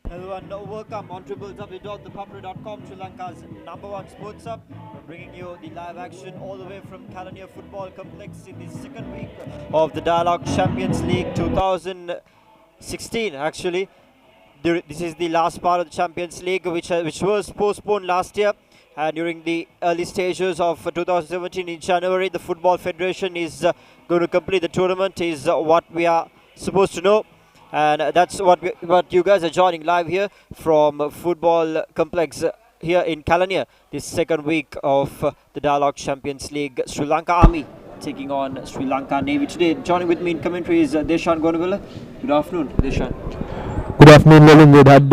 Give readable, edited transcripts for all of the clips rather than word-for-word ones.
Hello and welcome on www.ThePapare.com, Sri Lanka's #1 sports hub. We're bringing you the live action all the way from Kalania Football Complex in the second week of the Dialog Champions League 2016. Actually, this is the last part of the Champions League, which was postponed last year. And during the early stages of 2017 in January, the Football Federation is going to complete the tournament, is what we are supposed to know. And that's what you guys are joining live here from Football Complex here in Kalania, this second week of the Dialog Champions League. Sri Lanka Army taking on Sri Lanka Navy today. Joining with me in commentary is Deshan Gonavilla. Good afternoon, Deshan. Good afternoon, Levin. We've had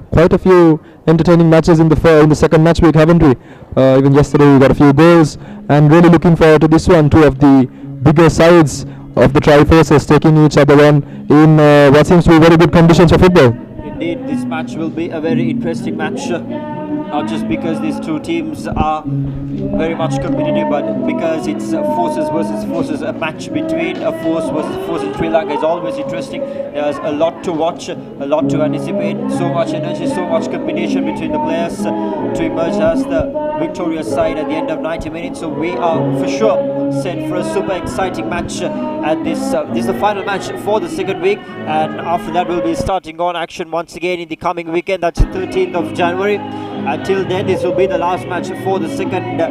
quite a few entertaining matches in the second match week, haven't we? Even yesterday we got a few goals, and really looking forward to this one. Two of the bigger sides of the Tri-Forces taking each other on in what seems to be very good conditions for football. Indeed, this match will be a very interesting match. Not just because these two teams are very much competitive, but because it's forces versus forces. A match between a force versus force in Sri Lanka is always interesting. There's a lot to watch, a lot to anticipate. So much energy, so much combination between the players to emerge as the victorious side at the end of 90 minutes. So we are for sure set for a super exciting match at this. This is the final match for the second week, and after that we'll be starting on action once again in the coming weekend. That's the 13th of January. Until then, this will be the last match for the second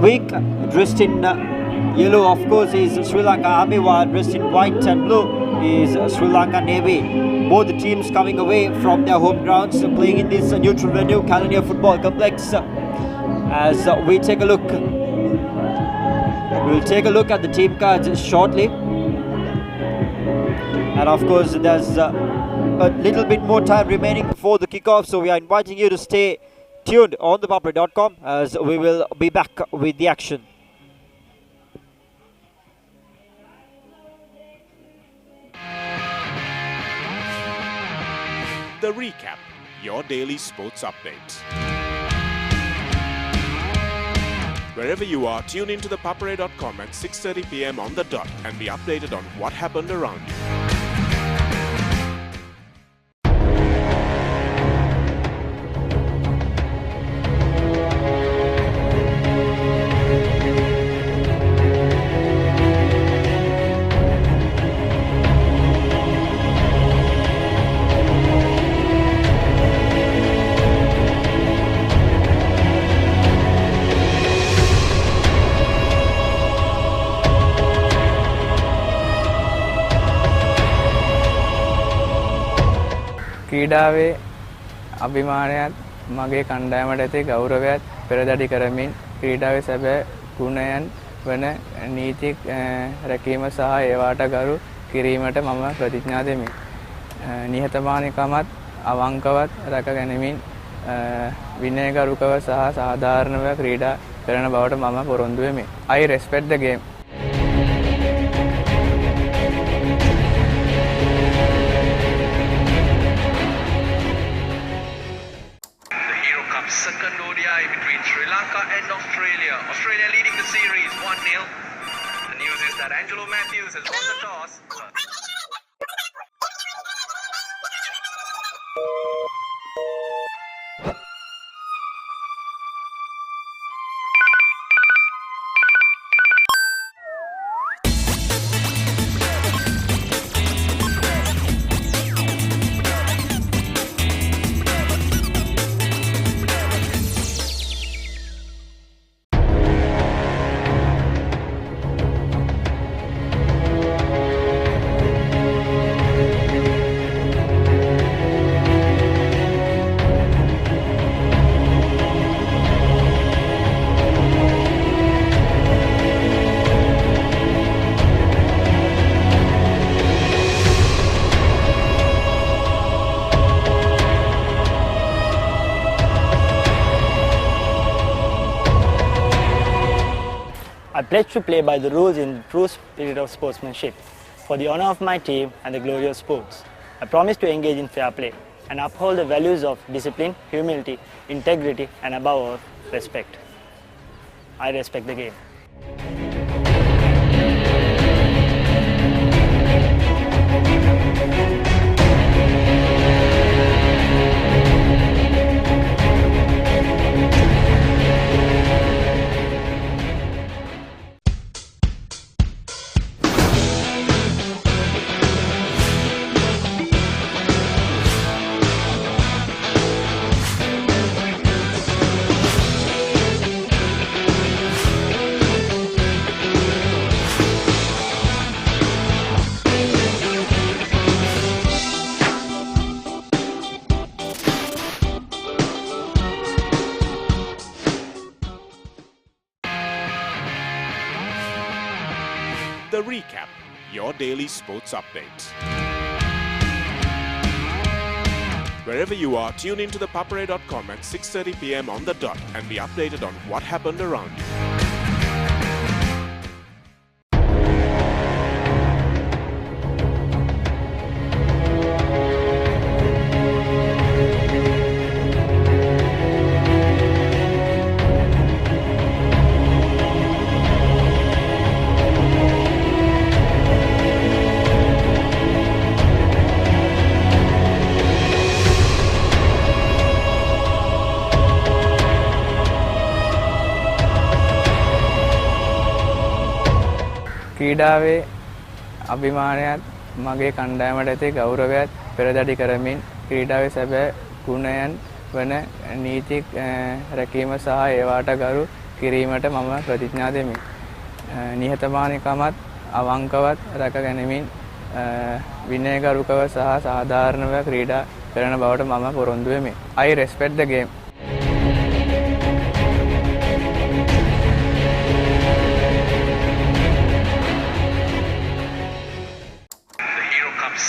week. Dressed in yellow, of course, is Sri Lanka Army, while dressed in white and blue is Sri Lanka Navy. Both the teams coming away from their home grounds, playing in this neutral venue, Kalania Football Complex. As we take a look, we'll take a look at the team cards shortly. And of course, there's a little bit more time remaining before the kickoff, so we are inviting you to stay tuned on ThePapare.com as we will be back with the action. The Recap, your daily sports update. Wherever you are, tune into ThePapare.com at 6:30 p.m. on the dot and be updated on what happened around you. ක්‍රීඩාවේ අභිමානයත් මගේ කණ්ඩායමට ඇති ගෞරවයත් පෙරදැඩි කරමින් ක්‍රීඩාවේ සැබෑ ගුණයන් වන නීති රැකීම සහ ඒවාට ගරු කිරීමට මම ප්‍රතිඥා දෙමි. නිහතමානීකමත් අවංකවත් රැක ගැනීමෙන් විනයගරුකව සහ සාධාරණව ක්‍රීඩා කරන බවට මම පොරොන්දු වෙමි. I respect the game. Second ODI between Sri Lanka and Australia. Australia leading the series 1-0. The news is that Angelo Matthews has won the toss. I pledge to play by the rules in true spirit of sportsmanship, for the honor of my team and the glory of sports. I promise to engage in fair play and uphold the values of discipline, humility, integrity, and above all, respect. I respect the game. The Recap, your daily sports updates. Wherever you are, tune in to ThePapare.com at 6:30 p.m. on the dot and be updated on what happened around you. ක්‍රීඩාවේ අභිමානයත් මගේ කණ්ඩායමට ඇති ගෞරවයත් පෙරදැඩි කරමින් ක්‍රීඩාවේ සැබෑ ගුණයන් වන නීති රැකීම සහ ඒවාට ගරු කිරීමට මම ප්‍රතිඥා දෙමි. නිහතමානීකමත් අවංකවත් රැක ගැනීමෙන් විනයගරුකව සහ සාධාරණව ක්‍රීඩා කරන බවට මම පොරොන්දු වෙමි. I respect the game.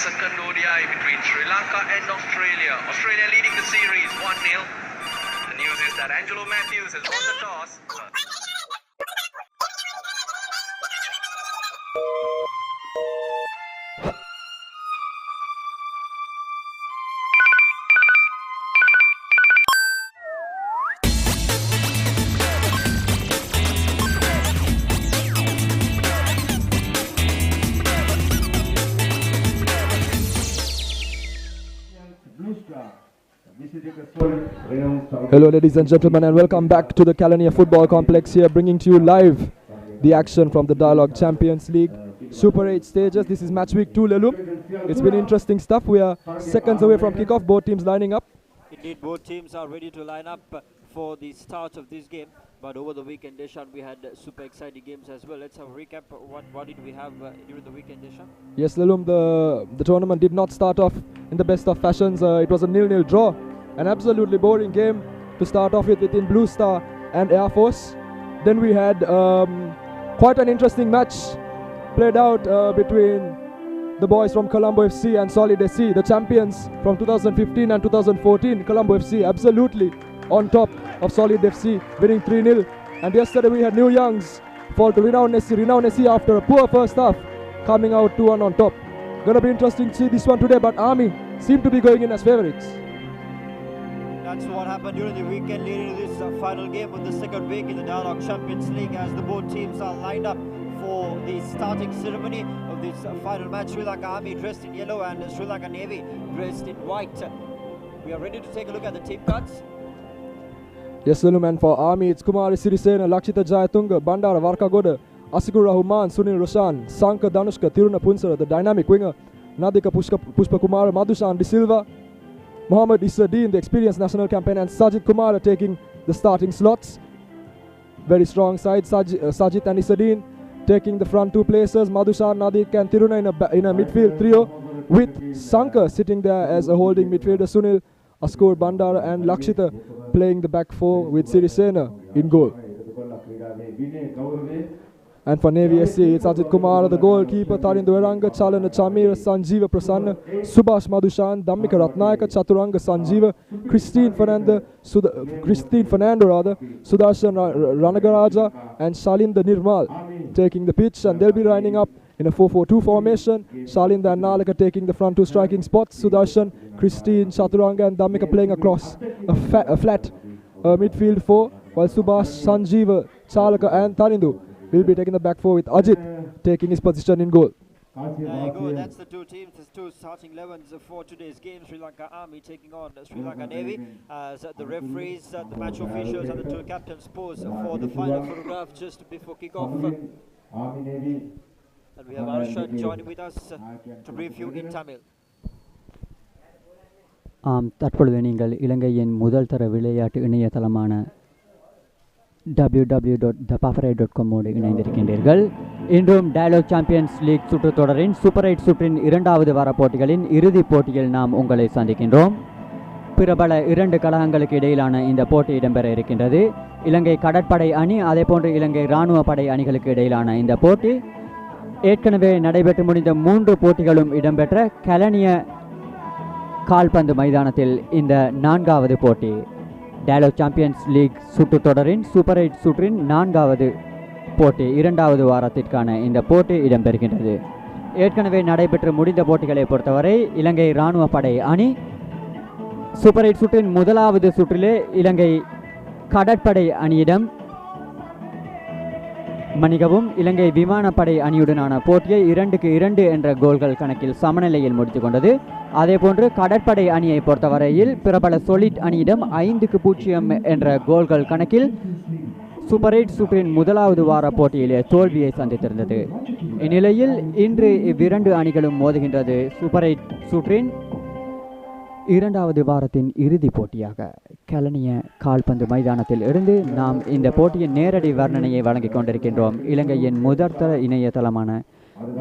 Second ODI between Sri Lanka and Australia. Australia leading the series 1-0. The news is that Angelo Matthews has won the toss. Hello ladies and gentlemen, and welcome back to the Calania Football Complex here, bringing to you live the action from the Dialog Champions League Super 8 stages. This is match week 2, Lelum. It's been interesting stuff. We are seconds away from kickoff, both teams lining up. Indeed, both teams are ready to line up for the start of this game. But over the weekend, Deshan, we had super exciting games as well. Let's have a recap. What did we have during the weekend, Deshan? Yes, Lelum, the tournament did not start off in the best of fashions. It was a 0-0 draw. An absolutely boring game to start off with within Blue Star and Air Force. Then we had quite an interesting match played out between the boys from Colombo FC and Solid SC, the champions from 2015 and 2014. Colombo FC absolutely on top of Solid FC, winning 3-0. And yesterday we had New Youngs fall to Renown SC after a poor first half, coming out 2-1 on top. Gonna be interesting to see this one today, but Army seem to be going in as favourites. That's what happened during the weekend leading to this final game of the second week in the Dialog Champions League, as the both teams are lined up for the starting ceremony of this final match. Sri Lanka Army dressed in yellow and Sri Lanka Navy dressed in white. We are ready to take a look at the team cards. Yes, Lelum, for Army it's Kumari Sirisena, Lakshita Jayatunga, Bandara Varkagoda, Asikur Rahman, Sunil Roshan, Sanka Danushka, Tiruna Punsara, the dynamic winger, Nadika Pushpa Kumar, Madhushan De Silva, Mohammad Isadeen, the experienced national campaign, and Sajid Kumar taking the starting slots. Very strong side, Sajid and Isadeen taking the front two places. Madhushan, Nadik and Tiruna in a midfield trio, with Sanka sitting there as a holding midfielder. Sunil, Askur, Bandara and Lakshita playing the back four with Sirisena in goal. And for Navy SC, it's Ajit Kumar, the goalkeeper, Tarindu Eranga, Chalana Chamir, Sanjeeva Prasanna, Subhash Madhushan, Dhammika Ratnayaka, Chaturanga Sanjeeva, Christine Fernando, Sudarshan Ranagaraja, and Shalinda Nirmal taking the pitch, and they'll be lining up in a 4-4-2 formation. Shalinda and Nalaka taking the front two striking spots. Sudarshan, Christine, Chaturanga and Dhammika playing across a flat midfield four, while Subhash, Sanjeeva, Chalaka and Tarindu will be taking the back four with Ajit taking his position in goal. There you go, that's the two teams, the two starting 11s for today's game. Sri Lanka Army taking on Sri Lanka Navy, as the referees, the match officials and the two captains pose for the final photograph just before kick-off. And we have Arshad joining with us to brief you in Tamil. தற்பொழுது நீங்கள் இலங்கையின் முதல் தர விளையாட்டு இணையதளமான www.thepapare.com ஓடு இணைந்திருக்கின்றீர்கள். இன்றும் dialogue champions league சுற்றுத்தொடரின் super 8 சுற்றின் இரண்டாவது வார போட்டிகளின் இறுதிப் போட்டியில் நாம் உங்களை சந்திக்கின்றோம். பிரபல இரண்டு கழகங்களுக்கு இடையிலான இந்த போட்டி இடம்பெற இருக்கின்றது. இலங்கை கடற்படை அணி அதேபோன்று இலங்கை இராணுவ படை அணிகளுக்கு இடையிலான இந்த போட்டி ஏற்கனவே நடைபெற்று முடிந்த 3 போட்டிகளும் இடம்பெற்ற கலனிய கால்பந்து மைதானத்தில் இந்த 4வது போட்டி டயலாக் சாம்பியன்ஸ் லீக் சுற்றுத்தொடரின் சூப்பர் 8 சுற்றின் 4வது போட்டி 2வது வாரத்திற்கான இந்த போட்டி இடம்பெறுகின்றது. ஏற்கனவே நடைபெற்று முடிந்த போட்டிகளை பொறுத்தவரை இலங்கை இராணுவ படை அணி சூப்பர் 8 சுற்றின் 1வது சுற்றிலே இலங்கை கடற்படை அணியிடம் மன்னிக்கவும் இலங்கை விமானப்படை அணியுடனான போட்டியை 2-2 என்ற கோல்கள் கணக்கில் சமநிலையில் முடித்துக் கொண்டது. அதேபோன்று கடற்படை அணியை பொறுத்தவரையில் பிரபல சொலிட் அணியிடம் 5-0 என்ற கோல்கள் கணக்கில் சூப்பர் 8 சுற்றின் 1வது வார போட்டியிலே தோல்வியை சந்தித்திருந்தது. இந்நிலையில் இன்று இவ்விரண்டு அணிகளும் மோதுகின்றது சூப்பர் 8 சுற்றின் 2வது வாரத்தின் இறுதிப் போட்டியாக கலனிய கால்பந்து மைதானத்தில் இருந்து நாம் இந்த போட்டியின் நேரடி வர்ணனையை வழங்கிக் கொண்டிருக்கின்றோம் இலங்கையின் முதற்தர இணையதளமான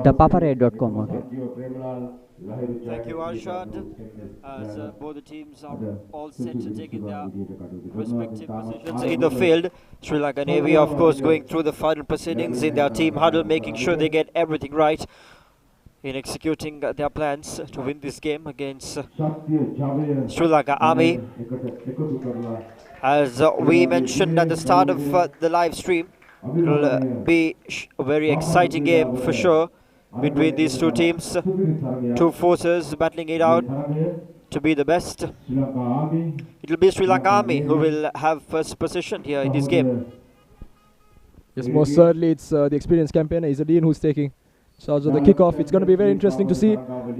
ThePapare.com. Thank you, Arshad. As both the teams are all set to take in their respective positions in the field. Sri Lanka Navy, of course, going through the final proceedings in their team huddle, making sure they get everything right in executing their plans to win this game against Sri Lanka Army. As we mentioned at the start of the live stream, it will be a very exciting game for sure between these two teams, two forces battling it out to be the best. It will be Sri Lanka Army who will have first position here in this game. Yes, most certainly it's the experienced campaigner Izzadeen who's taking charge of the kickoff. It's going to be very interesting to see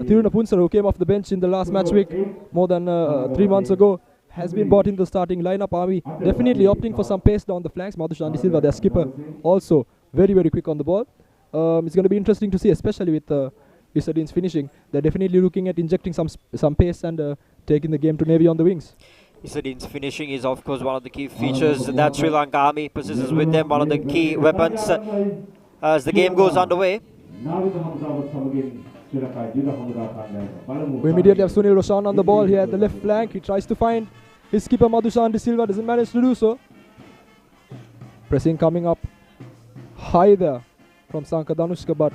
Thiruna Punsara, who came off the bench in the last match week more than 3 months ago, has been brought in the starting lineup. Army definitely opting for some pace down the flanks. Madhushan De Silva, their skipper, also very quick on the ball. It's going to be interesting to see, especially with Izzadeen's finishing. They're definitely looking at injecting some pace and taking the game to Navy on the wings. Izzadeen's finishing is of course one of the key features that Sri Lanka Army possesses with them, one of the key weapons as the game goes underway. We immediately have Sunil Roshan on the ball here at the left flank. He tries to find his skipper Madhushan De Silva, doesn't manage to do so. Pressing coming up high there from Sanka Danushka, but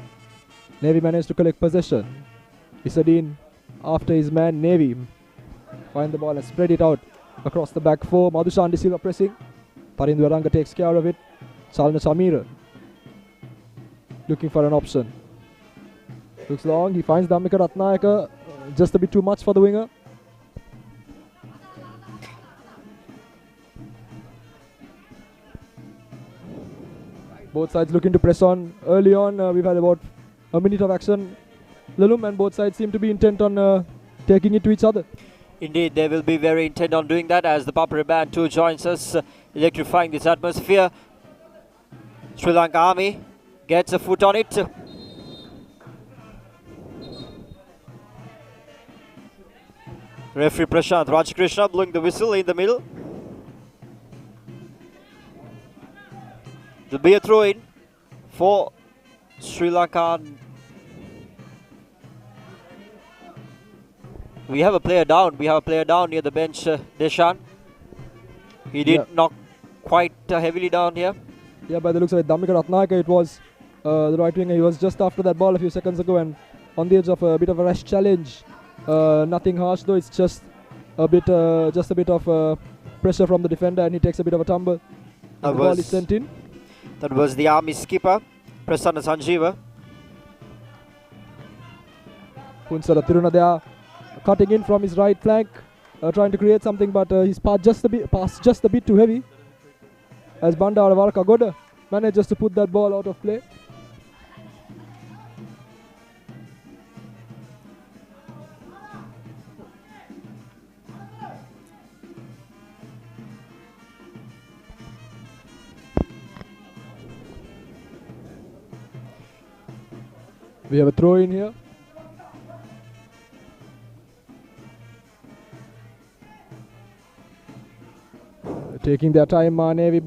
Navy managed to collect possession. Izzadeen after his man Navy find the ball and spread it out across the back four. Madhushan De Silva pressing. Parindu Aranga takes care of it. Salna Samira looking for an option. Looks long, he finds Dhammika Ratnayaka, just a bit too much for the winger. Both sides looking to press on early on. We've had about a minute of action, Lalum, and both sides seem to be intent on taking it to each other. Indeed, they will be very intent on doing that as the Papare Band 2 joins us, electrifying this atmosphere. Sri Lanka Army gets a foot on it. Referee Prashant Rajkrishna blowing the whistle in the middle. There will be a throw in for Sri Lanka. We have a player down. We have a player down near the bench, Deshan. He did knock quite heavily down here. Yeah, by the looks of it, Dhammika Ratnayaka, it was the right winger. He was just after that ball a few seconds ago and on the edge of a bit of a rash challenge. Nothing harsh though, it's just a bit of pressure from the defender and he takes a bit of a tumble. The ball is sent in. That was the Army skipper, Prasanna Sanjeeva. Punsara Tiruna there, cutting in from his right flank, trying to create something, but his pass just a bit too heavy. As Bandara Varka Goda manages to put that ball out of play. We have a throw in here. Taking their time, Navy.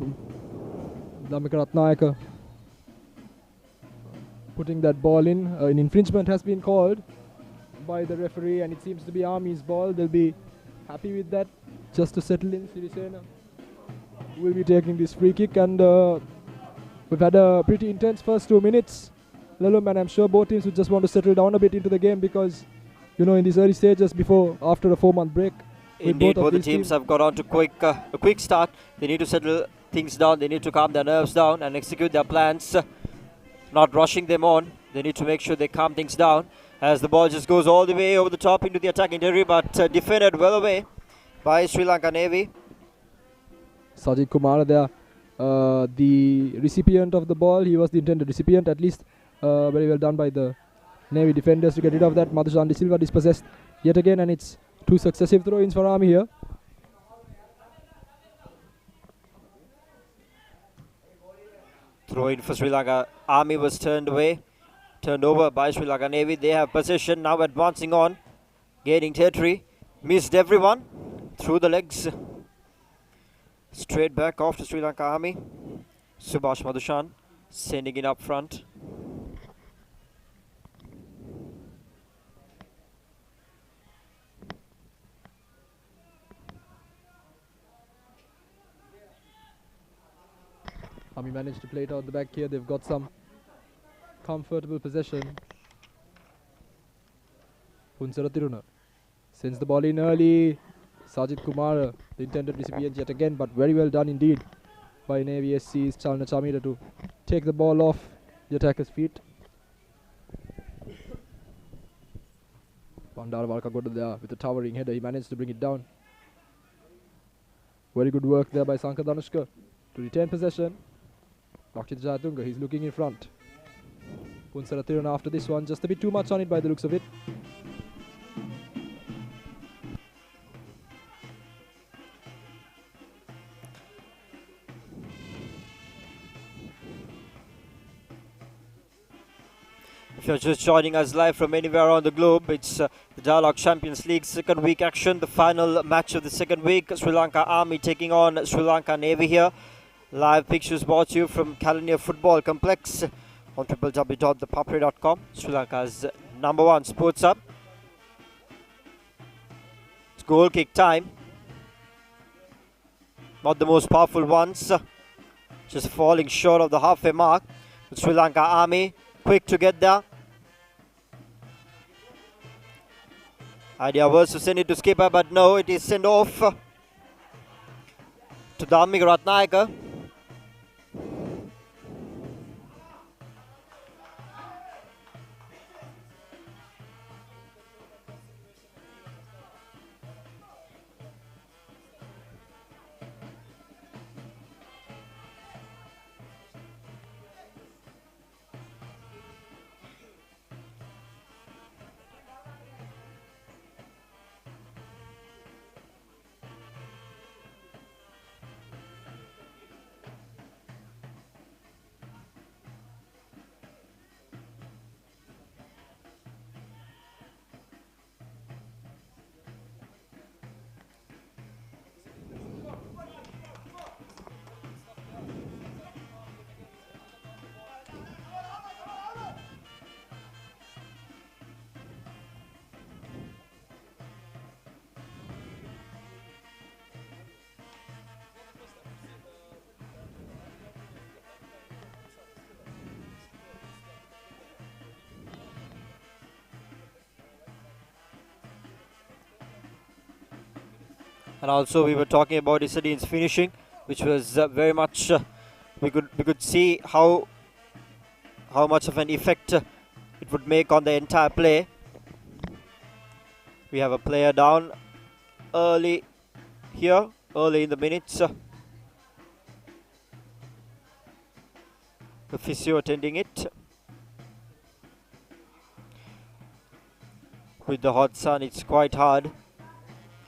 Dhammika Ratnayaka putting that ball in. An infringement has been called by the referee and it seems to be Army's ball. They'll be happy with that just to settle in. Sirisena will be taking this free kick and we've had a pretty intense first 2 minutes. Lelum, and I'm sure both teams would just want to settle down a bit into the game because, you know, in these early stages after a 4-month break, Indeed, both the teams have got on to a quick start. They need to settle things down. They need to calm their nerves down and execute their plans, not rushing them on. They need to make sure they calm things down as the ball just goes all the way over the top into the attacking territory, but defended well away by Sri Lanka Navy. Sajid Kumar there, the recipient of the ball. He was the intended recipient, at least. Very well done by the Navy defenders to get rid of that. Madhusan De Silva dispossessed yet again, and it's 2 successive throw-ins for Army here. Throw-in for Sri Lanka. Army was turned over by Sri Lanka Navy. They have possession, now advancing on, gaining territory. Missed everyone through the legs. Straight back off to Sri Lanka Army. Subhash Madhushan sending it up front. Army managed to play it out the back here. They've got some comfortable possession. Punsara Tiruna sends the ball in early. Sajid Kumar, the intended recipient yet again, but very well done indeed by Navy SC's Chalna Chamira to take the ball off the attacker's feet. Bandara Valkagoda there with a towering header. He managed to bring it down. Very good work there by Sankar Danushka to retain possession. Rakshit Jayatunga, he's looking in front. Punsara Tiruna after this one, just a bit too much on it by the looks of it. If you're just joining us live from anywhere around the globe, it's the Dialog Champions League second week action, the final match of the second week. Sri Lanka Army taking on Sri Lanka Navy here. Live pictures brought to you from Kalania Football Complex on www.thepapare.com, Sri Lanka's #1 sports hub. It's goal kick time. Not the most powerful ones, just falling short of the halfway mark. The Sri Lanka Army quick to get there. Idea was to send it to skipper, but no, it is sent off to Dhammika Ratnayaka. And also we were talking about Isadin's finishing, which was very much we could see how much of an effect it would make on the entire play. We have a player down early here, early in the minutes. The physio attending it. With the hot sun, it's quite hard.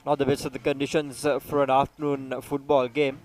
Not the best of the conditions for an afternoon football game.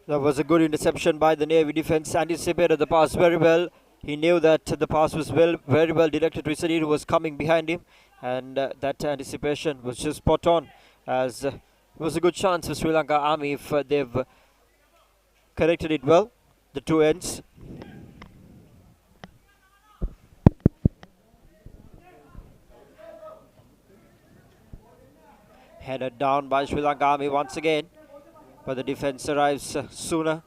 That was a good interception by the Navy defense. Anticipated the pass very well. He knew that the pass was very well directed to Isani, who was coming behind him, and that anticipation was just spot on, as it was a good chance for Sri Lanka Army if they've corrected it well, the two ends. Headed down by Sri Lanka Army once again, but the defense arrives sooner.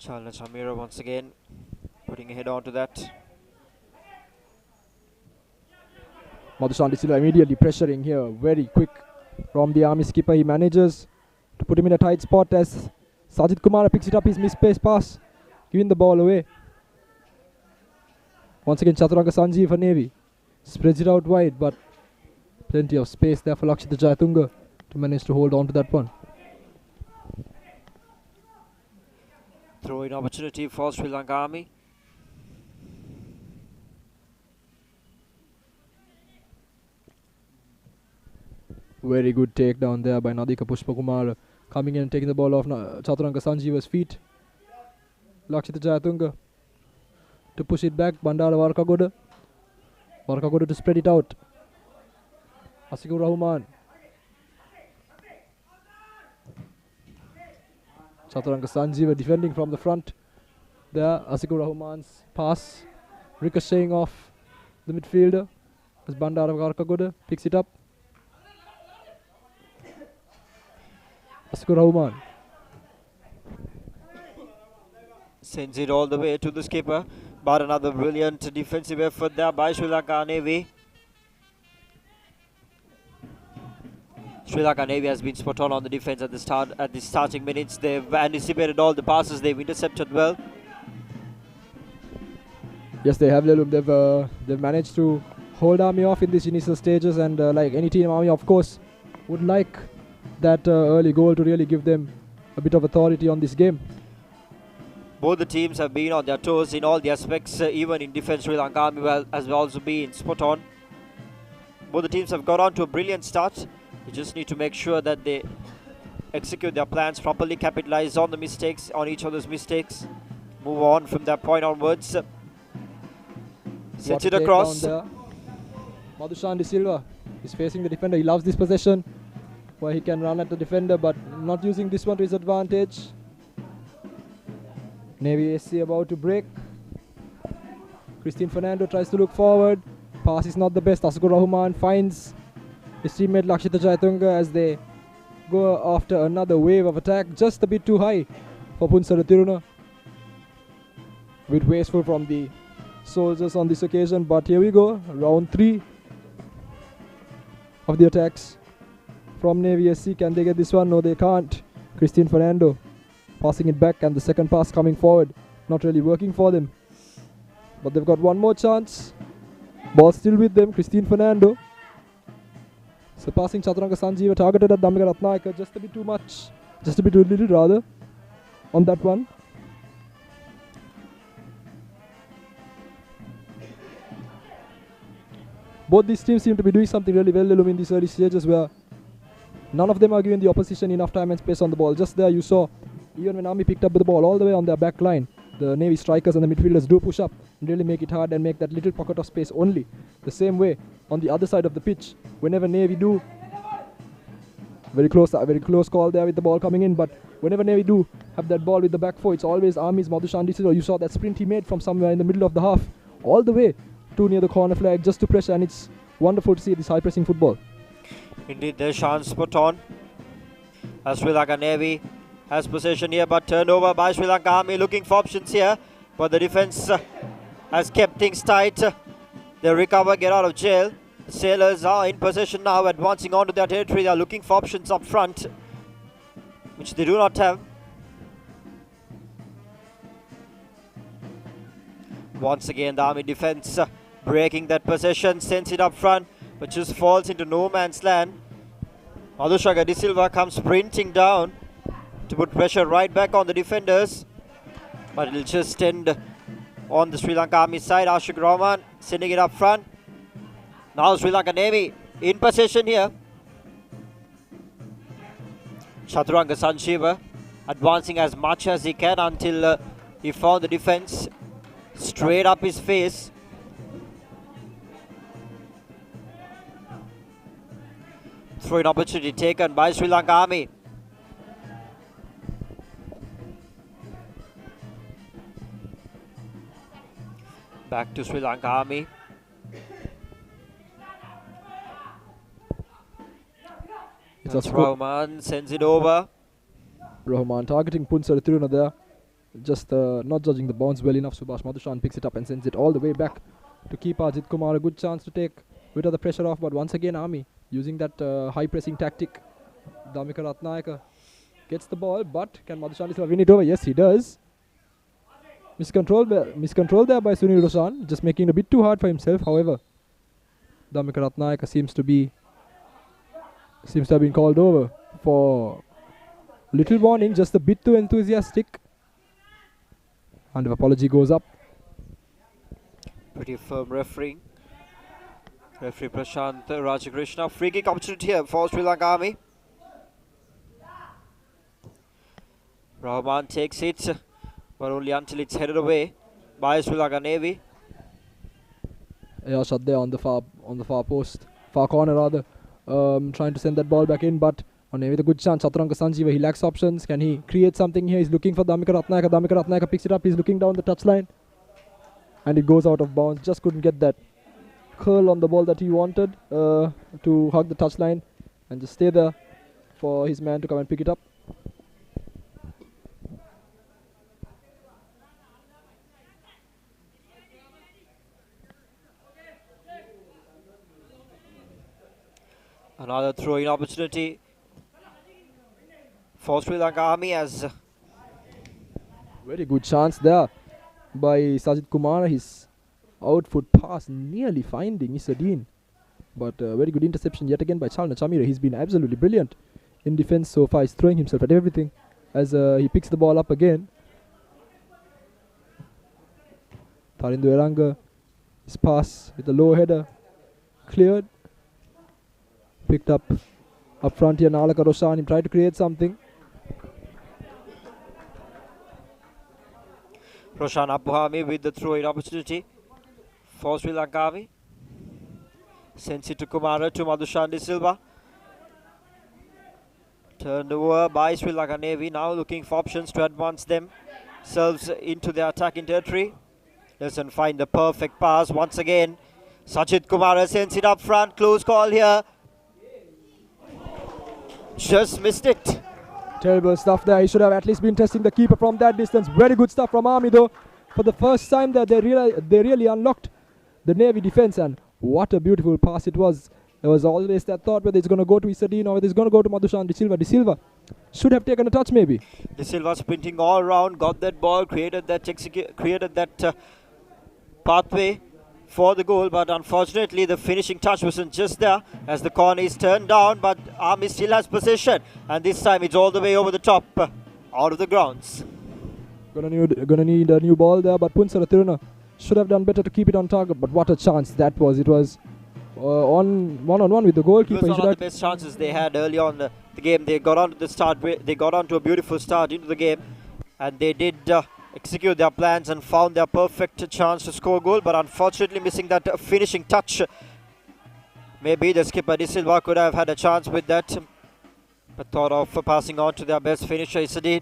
Chalna Chamira once again putting a head onto that. Madhushan Disila immediately pressuring here, very quick from the Army skipper. He manages to put him in a tight spot as Sajid Kumara picks it up, his misplaced pass, giving the ball away. Once again Chaturanga Sanjeev for Navy. Spreads it out wide, but plenty of space there for Lakshita Jayatunga to manage to hold on to that one. Throw-in opportunity for Sri Lanka Army. Very good takedown there by Nadika Pushpakumar, coming in and taking the ball off Chaturanga Sanjeeva's feet. Lakshita Jayatunga to push it back. Bandara Warkagoda to spread it out. Asikur Rahman. Chaturanga Sanjeeva defending from the front. There, Asikur Rahman's pass ricocheting off the midfielder as Bandara Warkagoda picks it up. Asikur Rahman sends it all the way to the skipper, but another brilliant defensive effort there by Sri Lanka Navy. Sri Lanka Navy has been spot on the defense at the starting minutes. They've anticipated all the passes, they've intercepted well. Yes, they have, Lelum. They've managed to hold Army off in these initial stages, and like any team, Army of course would like that early goal to really give them a bit of authority on this game. Both the teams have been on their toes in all the aspects, even in defense. Sri Lanka Army has also been spot on. Both the teams have got on to a brilliant start. You just need to make sure that they execute their plans properly, capitalize on the mistakes, on each other's mistakes, move on from that point onwards. Sets it across. Madhushan De Silva is facing the defender. He loves this possession where he can run at the defender, but not using this one to his advantage. Navy SC about to break. Christine Fernando tries to look forward. Pass is not the best. Asikur Rahman finds his teammate Lakshita Jayatunga as they go after another wave of attack. Just a bit too high for Punsara Tiruna. A bit wasteful from the soldiers on this occasion, but here we go. Round 3 of the attacks from Navy SC. Can they get this one? No, they can't. Christine Fernando passing it back, and the second pass coming forward not really working for them, but they've got one more chance. Ball still with them. Christine Fernando surpassing Chaturanga Sanjeeva, targeted at Damika Ratnayaka. Just a bit too much, just a bit too little rather on that one. Both these teams seem to be doing something really well in these early stages, where none of them are giving the opposition enough time and space on the ball. Just there you saw, even when Army picked up the ball all the way on their back line, the Navy strikers and the midfielders do push up and really make it hard and make that little pocket of space only. The same way on the other side of the pitch, whenever Navy do, very close call there with the ball coming in, but whenever Navy do have that ball with the back four, it's always Army's Madhushan De Silva. You saw that sprint he made from somewhere in the middle of the half all the way to near the corner flag just to pressure, and it's wonderful to see this high pressing football. Indeed, there's chance spot on. As Sri Lanka Navy has possession here, but turnover by Sri Lanka Army, looking for options here, but the defense has kept things tight. They recover, get out of jail. The Sailors are in possession now, advancing onto their territory. They are looking for options up front, which they do not have. Once again, the Army defense breaking that possession, sends it up front, but just falls into no man's land. Madhushan De Silva comes sprinting down to put pressure right back on the defenders, but it'll just end on the Sri Lanka Army side. Ashok Rahman sending it up front. Now Sri Lanka Navy in possession here. Chaturanga Sanjeeva advancing as much as he can until he found the defense straight up his face. Throw-in opportunity taken by Sri Lanka Army. Back to Sri Lanka Army. It's a Rahman sends it over. Rahman targeting Punsara Tiruna there. Just not judging the bounce well enough. Subhash Madhushan picks it up and sends it all the way back to keep Ajit Kumar a good chance to take a bit of the pressure off. But once again, Army using that high pressing tactic. Damika Ratnayaka gets the ball, but can Madhushan win it over? Yes, he does. Miscontrol there by Sunil Roshan, just making it a bit too hard for himself. However, Damika Ratnayaka seems to have been called over for little warning, just a bit too enthusiastic. And the apology goes up. Pretty firm refereeing. Referee Prashant Rajakrishna. Free kick opportunity here for Sri Lanka Army. Rahman takes it, but only until it's headed away by Sri Lanka Navy. Yeah, shot there on the far post, far corner rather. Trying to send that ball back in, but on Navy with a good chance. Chaturanga Sanjeeva, he lacks options. Can he create something here? He's looking for Damika Ratnayaka. Damika Ratnayaka picks it up. He's looking down the touchline, and it goes out of bounds. Just couldn't get that curl on the ball that he wanted to hug the touchline and just stay there for his man to come and pick it up. Another throw-in opportunity for Sri Lanka Army as very good chance there by Sajid Kumar. His outfoot pass nearly finding Isadeen, but very good interception yet again by Chalna Chamira. He's been absolutely brilliant in defense so far. He's throwing himself at everything as he picks the ball up again. Tarindu Eranga, his pass with a low header cleared. Picked up front here. Nalaka Roshan tried to create something. Roshan Abuhami with the throw-in opportunity for Sri Lanka Army. Sends it to Kumara to Madhushan De Silva. Turned over by Sri Lanka Navy. Now looking for options to advance themselves into their attacking territory. Doesn't find the perfect pass once again. Sajid Kumara sends it up front. Close call here. Just missed it. Terrible stuff there. He should have at least been testing the keeper from that distance. Very good stuff from Army though. For the first time that they really unlocked the Navy defense, and what a beautiful pass it was. There was always that thought whether it's going to go to Isadeen or whether it's going to go to Madhushan De Silva. De Silva should have taken a touch maybe. De Silva sprinting all around, got that ball, created that pathway for the goal, but unfortunately the finishing touch wasn't just there as the corner is turned down, but Army still has possession, and this time it's all the way over the top, out of the grounds. Gonna need a new ball there, but Punsara Tiruna should have done better to keep it on target, but what a chance that was. It was on one-on-one with the goalkeeper. It was one of the best chances they had early on the game. They got on to a beautiful start into the game, and they did execute their plans and found their perfect chance to score a goal, but unfortunately missing that finishing touch. Maybe the skipper De Silva could have had a chance with that, but thought of passing on to their best finisher, Isadeen.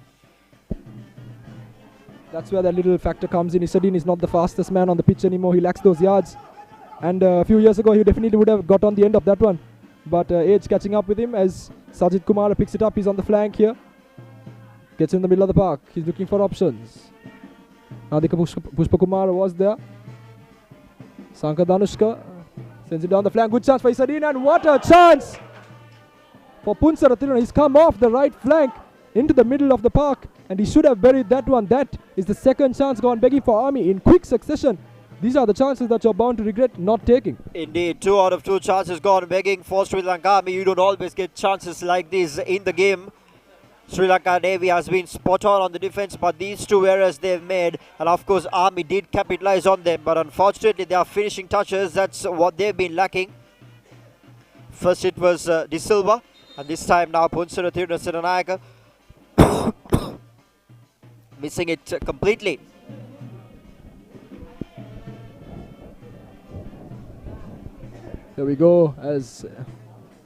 That's where that little factor comes in. Isadeen is not the fastest man on the pitch anymore. He lacks those yards, and a few years ago he definitely would have got on the end of that one, but age catching up with him as Sajid Kumar picks it up. He's on the flank here, gets in the middle of the park. He's looking for options. Nadika Pushpa Kumar was there. Sankar Danushka sends it down the flank. Good chance for Isadeen, and what a chance for Punsara Tiruna. He's come off the right flank into the middle of the park, and he should have buried that one. That is the second chance gone begging for Army in quick succession. These are the chances that you're bound to regret not taking. Indeed, 2 out of 2 chances gone begging for Sri Lanka Army. You don't always get chances like this in the game. Sri Lanka Navy has been spot on the defense, but these 2 errors they've made, and of course Army did capitalize on them, but unfortunately their finishing touches, that's what they've been lacking. First it was De Silva, and this time now Punsara Thirunasanayaka missing it completely. There we go as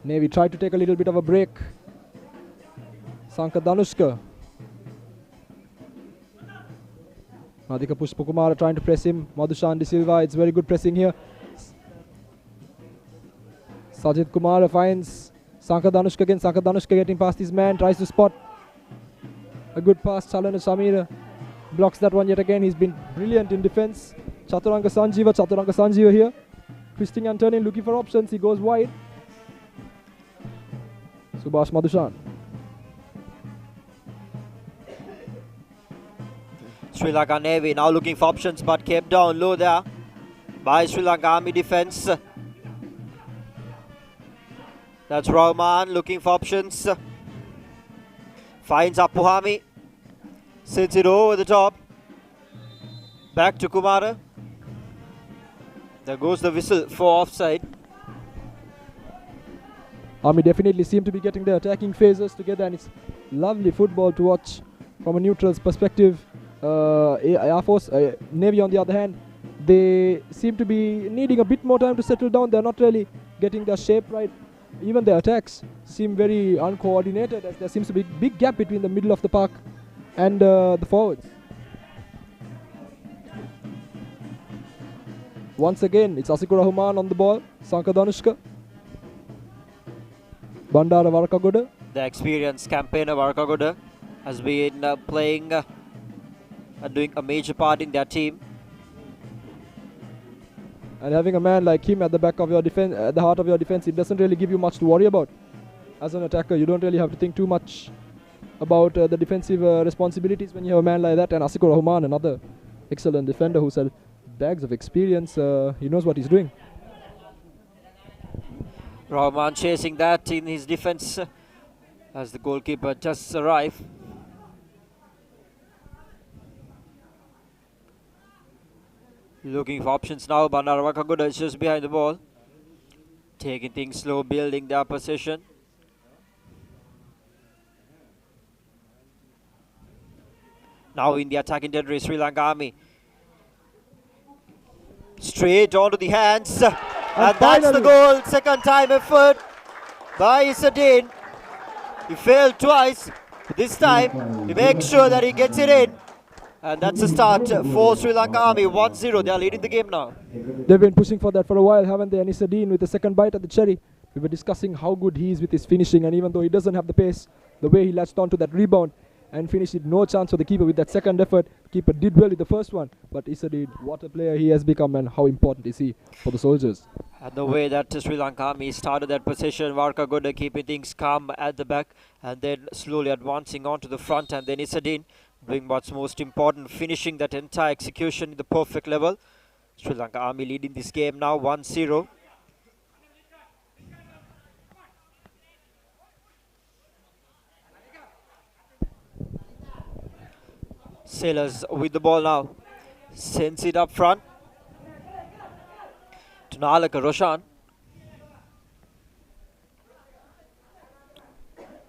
Navy tried to take a little bit of a break. Sanka Danushka. Madhika Pushpakumara trying to press him. Madhushan De Silva, it's very good pressing here. Sajid Kumar finds Sanka Danushka again. Sanka Danushka getting past his man, tries to spot a good pass. Chalana Samira blocks that one yet again. He's been brilliant in defense. Chaturanga Sanjeeva here. Twisting and turning, looking for options. He goes wide. Subhash Madhushan. Sri Lanka Navy now looking for options, but kept down low there by Sri Lanka Army defense. That's Rahman looking for options. Finds Apuhami. Sends it over the top. Back to Kumara. There goes the whistle for offside. Army definitely seem to be getting their attacking phases together, and it's lovely football to watch from a neutral's perspective. Air Force, Navy on the other hand, they seem to be needing a bit more time to settle down. They're not really getting their shape right. Even their attacks seem very uncoordinated, as there seems to be a big gap between the middle of the park and the forwards. Once again, it's Asikur Rahman on the ball. Sanka Danushka. Bandara Varakagoda. The experienced campaigner Varakagoda has been playing and doing a major part in their team. And having a man like him at the back of your defense, at the heart of your defense, it doesn't really give you much to worry about. As an attacker, you don't really have to think too much about the defensive responsibilities when you have a man like that. And Asikur Rahman, another excellent defender who's had bags of experience. He knows what he's doing. Rahman chasing that in his defense as the goalkeeper just arrived. Looking for options now. Bandara Varakagoda is just behind the ball. Taking things slow, building their possession. Now in the attacking territory, Sri Lanka Army. Straight onto the hands. And that's the goal. Second time effort by Isadin. He failed twice. This time, he makes sure that he gets it in. And that's the start for Sri Lanka Army. 1-0. They are leading the game now. They've been pushing for that for a while, haven't they? And Isadin with the second bite at the cherry. We were discussing how good he is with his finishing, and even though he doesn't have the pace, the way he latched onto that rebound and finished it, no chance for the keeper with that second effort. Keeper did well with the first one, but Isadin, what a player he has become, and how important is he for the soldiers. And the way that Sri Lanka Army started that possession, Varakagoda keeping things calm at the back and then slowly advancing onto the front, and then Isadin doing what's most important, finishing that entire execution in the perfect level. Sri Lanka Army leading this game now 1-0. Sailors with the ball now. Sends it up front to Nalaka Roshan.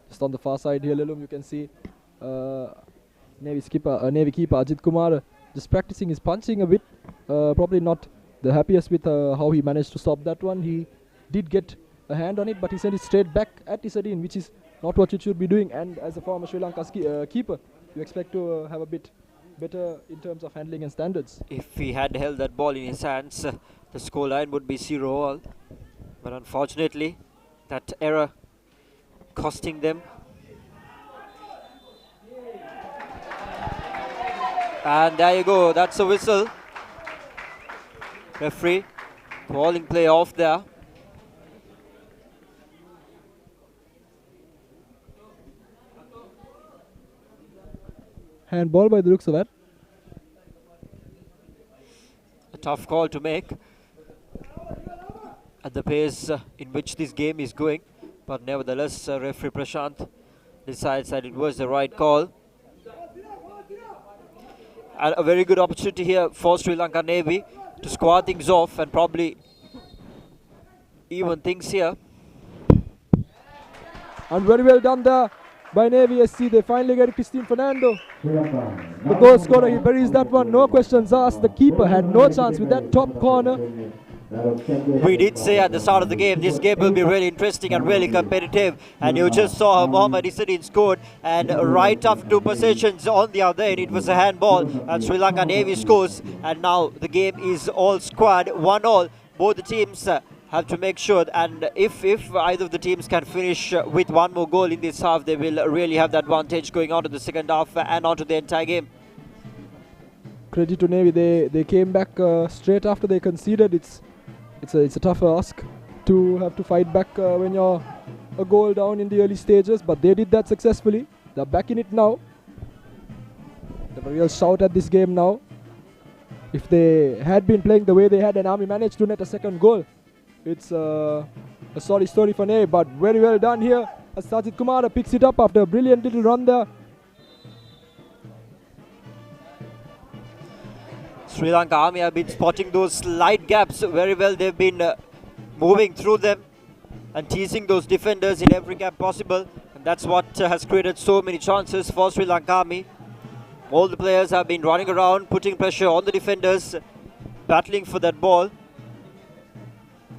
Just on the far side here, Lelum, you can see Navy keeper Ajit Kumar just practicing his punching a bit. Probably not the happiest with how he managed to stop that one. He did get a hand on it, but he sent it straight back at Isadin, which is not what you should be doing. And as a former Sri Lanka keeper, you expect to have a bit better in terms of handling and standards. If he had held that ball in his hands, the scoreline would be 0-all. But unfortunately, that error costing them. And there you go, that's a whistle. Referee calling play off there. Handball by the looks of that. A tough call to make at the pace in which this game is going. But nevertheless, referee Prashant decides that it was the right call. And a very good opportunity here for Sri Lanka Navy to square things off and probably even things here. And very well done there by Navy SC. They finally get Christine Fernando. The goal scorer, he buries that one, no questions asked. The keeper had no chance with that top corner. We did say at the start of the game, this game will be really interesting and really competitive. And you just saw Mohammad Isadin scored. And right after 2 possessions on the other end, it was a handball. And Sri Lanka Navy scores. And now the game is all squad, 1-1. Both the teams have to make sure, and if either of the teams can finish with one more goal in this half, they will really have that advantage going on to the second half and on to the entire game. Credit to Navy, they came back straight after they conceded. It's a tough ask to have to fight back when you're a goal down in the early stages, but they did that successfully. They're back in it now. They have a real shout at this game now. If they had been playing the way they had and Army managed to net a second goal, it's a sorry story for Navy, but very well done here as Sajid Kumara picks it up after a brilliant little run there. Sri Lanka Army have been spotting those slight gaps very well. They've been moving through them and teasing those defenders in every gap possible, and that's what has created so many chances for Sri Lanka Army. All the players have been running around, putting pressure on the defenders, battling for that ball.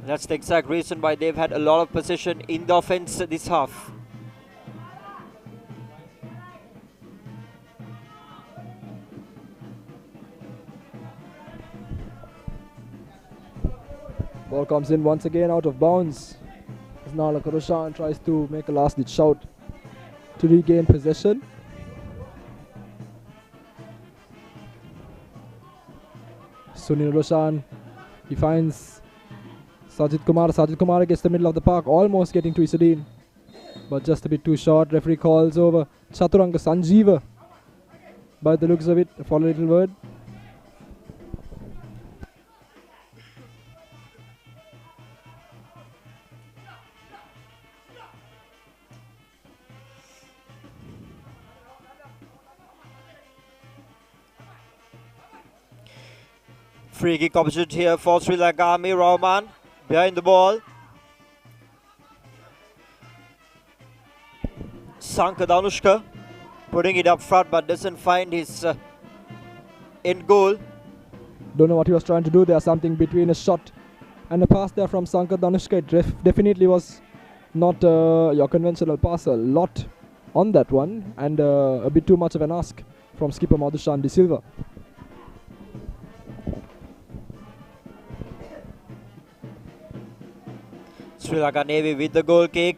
That's the exact reason why they've had a lot of possession in the offense this half. Ball comes in once again out of bounds. As Nala Karoshan tries to make a last-ditch shout to regain possession. Sunil Roshan, he finds Sajid Kumar. Sajid Kumar gets the middle of the park, almost getting to Isadin, but just a bit too short. Referee calls over Chaturanga Sanjeeva. By the looks of it, a follow little word. Free kick opportunity here for Sri Lanka Army. Rahman behind the ball. Sankar Danushka putting it up front but doesn't find his end goal. Don't know what he was trying to do there. Something between a shot and a pass there from Sankar Danushka. It definitely was not your conventional pass. A lot on that one, and a bit too much of an ask from skipper Madhushan De Silva. Sri Lanka Navy with the goal kick.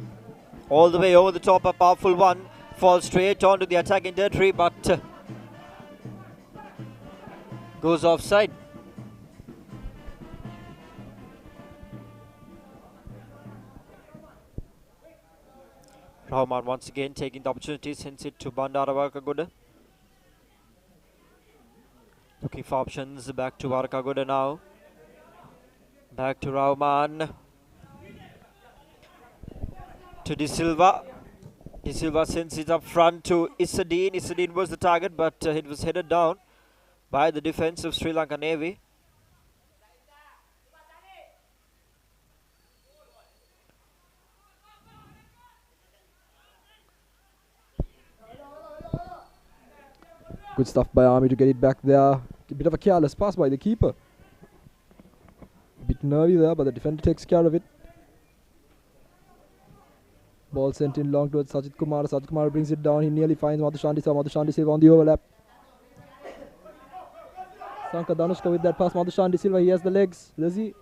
All the way over the top, a powerful one. Falls straight onto the attacking territory, but goes offside. Rahman once again taking the opportunity, sends it to Bandara Varakagoda. Looking for options, back to Varakagoda now. Back to Rahman. To De Silva. De Silva sends it up front to Isadin. Isadin was the target, but it was headed down by the defense of Sri Lanka Navy. Good stuff by Army to get it back there. A bit of a careless pass by the keeper. A bit nervy there, but the defender takes care of it. Ball sent in long towards Sajid Kumar. Sajid Kumar brings it down. He nearly finds Madhushan De Silva. Madhushan De Silva on the overlap. Sankar Danushka with that pass. Madhushan De Silva, he has the legs. Does he?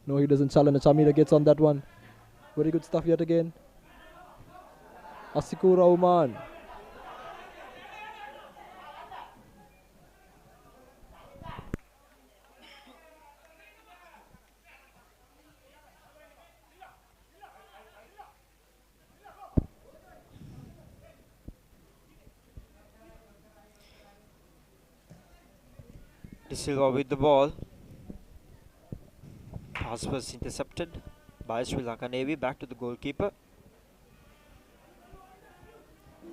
No, he doesn't. Chalana Chamira gets on that one. Very good stuff yet again. Asikur Rahman. De Silva with the ball. Pass was intercepted by Sri Lanka Navy. Back to the goalkeeper.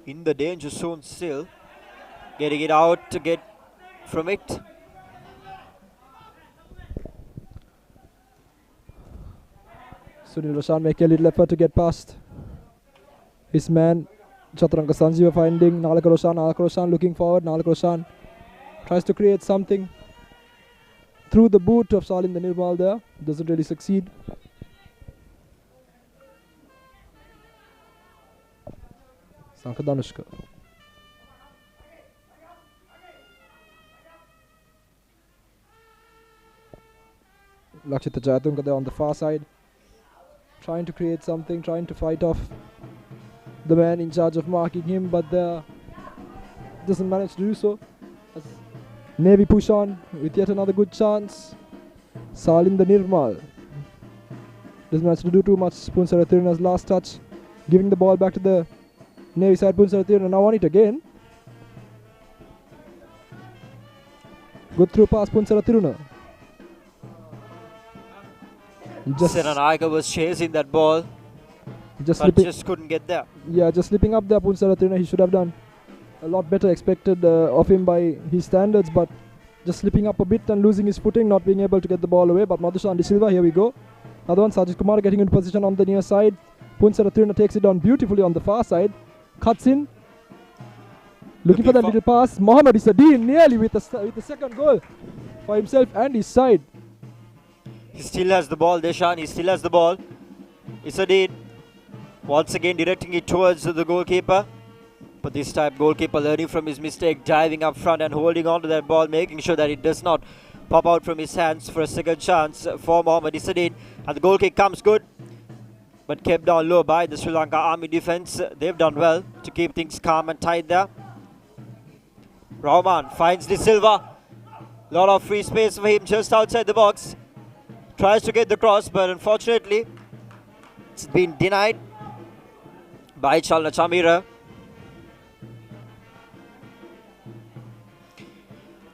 In the danger zone still. Getting it out to get from it. Sunil Roshan make a little effort to get past his man Chaturanga Sanjeeva finding Nalaka Roshan looking forward. Nalaka Roshan tries to create something through the boot of Salinda Nirmal there. Doesn't really succeed. Sankadanushka. Lakshita Jayatunga there on the far side, trying to create something, trying to fight off the man in charge of marking him, but doesn't manage to do so. As Navy push on with yet another good chance. Salinda Nirmal doesn't manage to do too much. Punsarathirana's last touch, giving the ball back to the Navy side. Punsarathirana now on it again. Good through pass, Punsarathirana. Senanayaka was chasing that ball, but just couldn't get there. Yeah, just slipping up there, Punsarathirana. He should have done a lot better, expected of him by his standards, but just slipping up a bit and losing his footing, not being able to get the ball away. But Madhushan De Silva, here we go. Another one, Sajid Kumar getting into position on the near side. Punsarathirana takes it down beautifully on the far side, cuts in, looking for that little pass. Mohammad Isadeen nearly with the second goal for himself and his side. He still has the ball, Deshan. He still has the ball. Isadeen once again directing it towards the goalkeeper. But this time goalkeeper learning from his mistake, diving up front and holding on to that ball, making sure that it does not pop out from his hands for a second chance for Mohammad Isadeen. And the goal kick comes good, but kept down low by the Sri Lanka Army defence. They've done well to keep things calm and tight there. Rahman finds De Silva. Lot of free space for him just outside the box. Tries to get the cross, but unfortunately it's been denied by Chalna Chamira.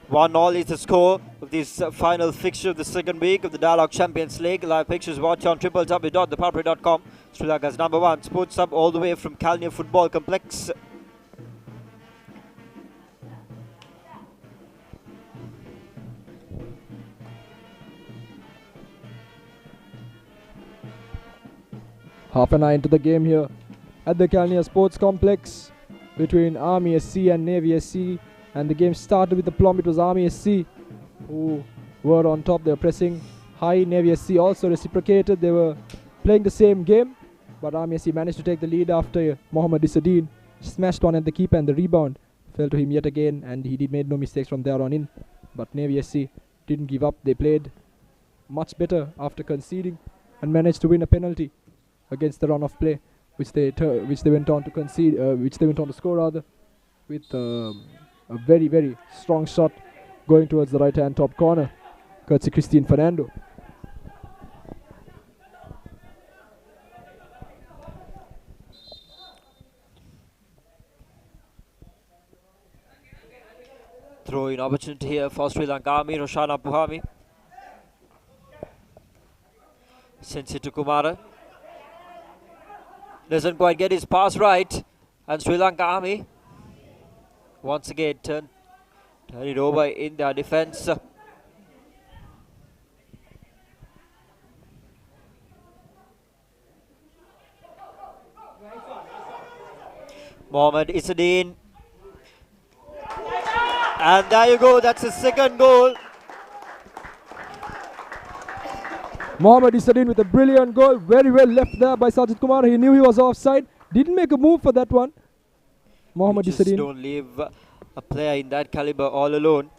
1-1 is the score of this final fixture of the second week of the Dialog Champions League. Live pictures watch on www.thepapare.com. Sri Lanka's #1 sports hub all the way from Kalnia Football Complex. Half an hour into the game here at the Kalnia Sports Complex between Army SC and Navy SC, and the game started with the plumb. It was Army SC who were on top. They were pressing high. Navy SC also reciprocated. They were playing the same game, but Army SC managed to take the lead after Mohammad Isadeen smashed one at the keeper, and the rebound fell to him yet again, and he made no mistakes from there on in. But Navy SC didn't give up. They played much better after conceding and managed to win a penalty against the run of play, which they went on to concede, which they went on to score rather, with a very, very strong shot going towards the right hand top corner, courtesy Christine Fernando. Throw-in opportunity here for Sri Lanka Army. Roshana Puhami sends it to Kumara. Doesn't quite get his pass right, and Sri Lanka Army once again turn it over in their defence. Mohammad Isadeen, and there you go, that's his second goal. Mohammad Isadeen with a brilliant goal, very well left there by Sajid Kumar. He knew he was offside, didn't make a move for that one. Mohammad Isadeen. Don't leave a player in that caliber all alone.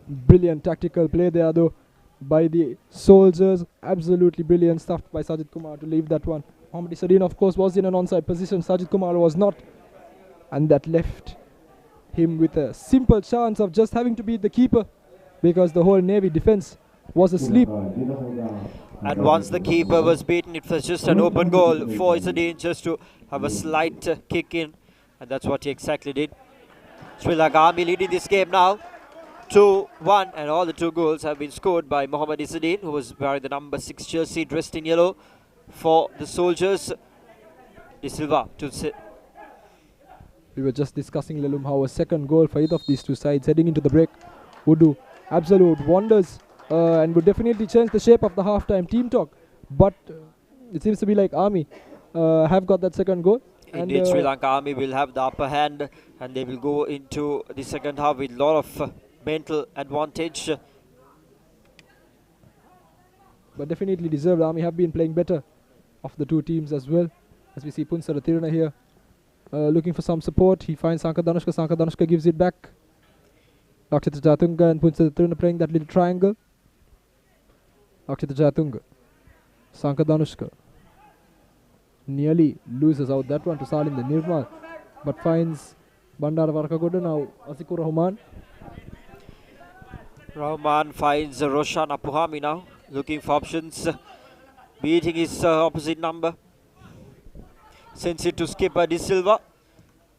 Brilliant tactical play there though by the soldiers. Absolutely brilliant stuff by Sajid Kumar to leave that one. Mohammad Isadeen of course was in an onside position. Sajid Kumar was not, and that left him with a simple chance of just having to beat the keeper, because the whole Navy defence was asleep. And once the keeper was beaten, it was just an open goal for Isadeen just to have a slight kick in, and that's what he exactly did. Sri Lanka Army leading this game now 2-1, and all the two goals have been scored by Mohammad Isadeen, who was wearing the number 6 jersey, dressed in yellow for the soldiers. De Silva to sit. We were just discussing, Lelum, how a second goal for either of these two sides heading into the break would do absolute wonders and would definitely change the shape of the halftime team talk. But it seems to be like Army have got that second goal. Indeed, Sri Lanka Army will have the upper hand, and they will go into the second half with a lot of mental advantage. But definitely deserved. Army have been playing better of the two teams as well. As we see Punsara Tiruna here looking for some support. He finds Sanka Danushka. Sanka Danushka gives it back. Lakshita Jatunga and Punsara Tiruna playing that little triangle. Lakshita Jatunga. Sanka Danushka nearly loses out that one to Salim the Nirmal, but finds Bandara Varkagoda. Now Asikur Rahman. Rahman finds Roshan Apuhami now, looking for options, beating his opposite number. Sends it to skipper De Silva,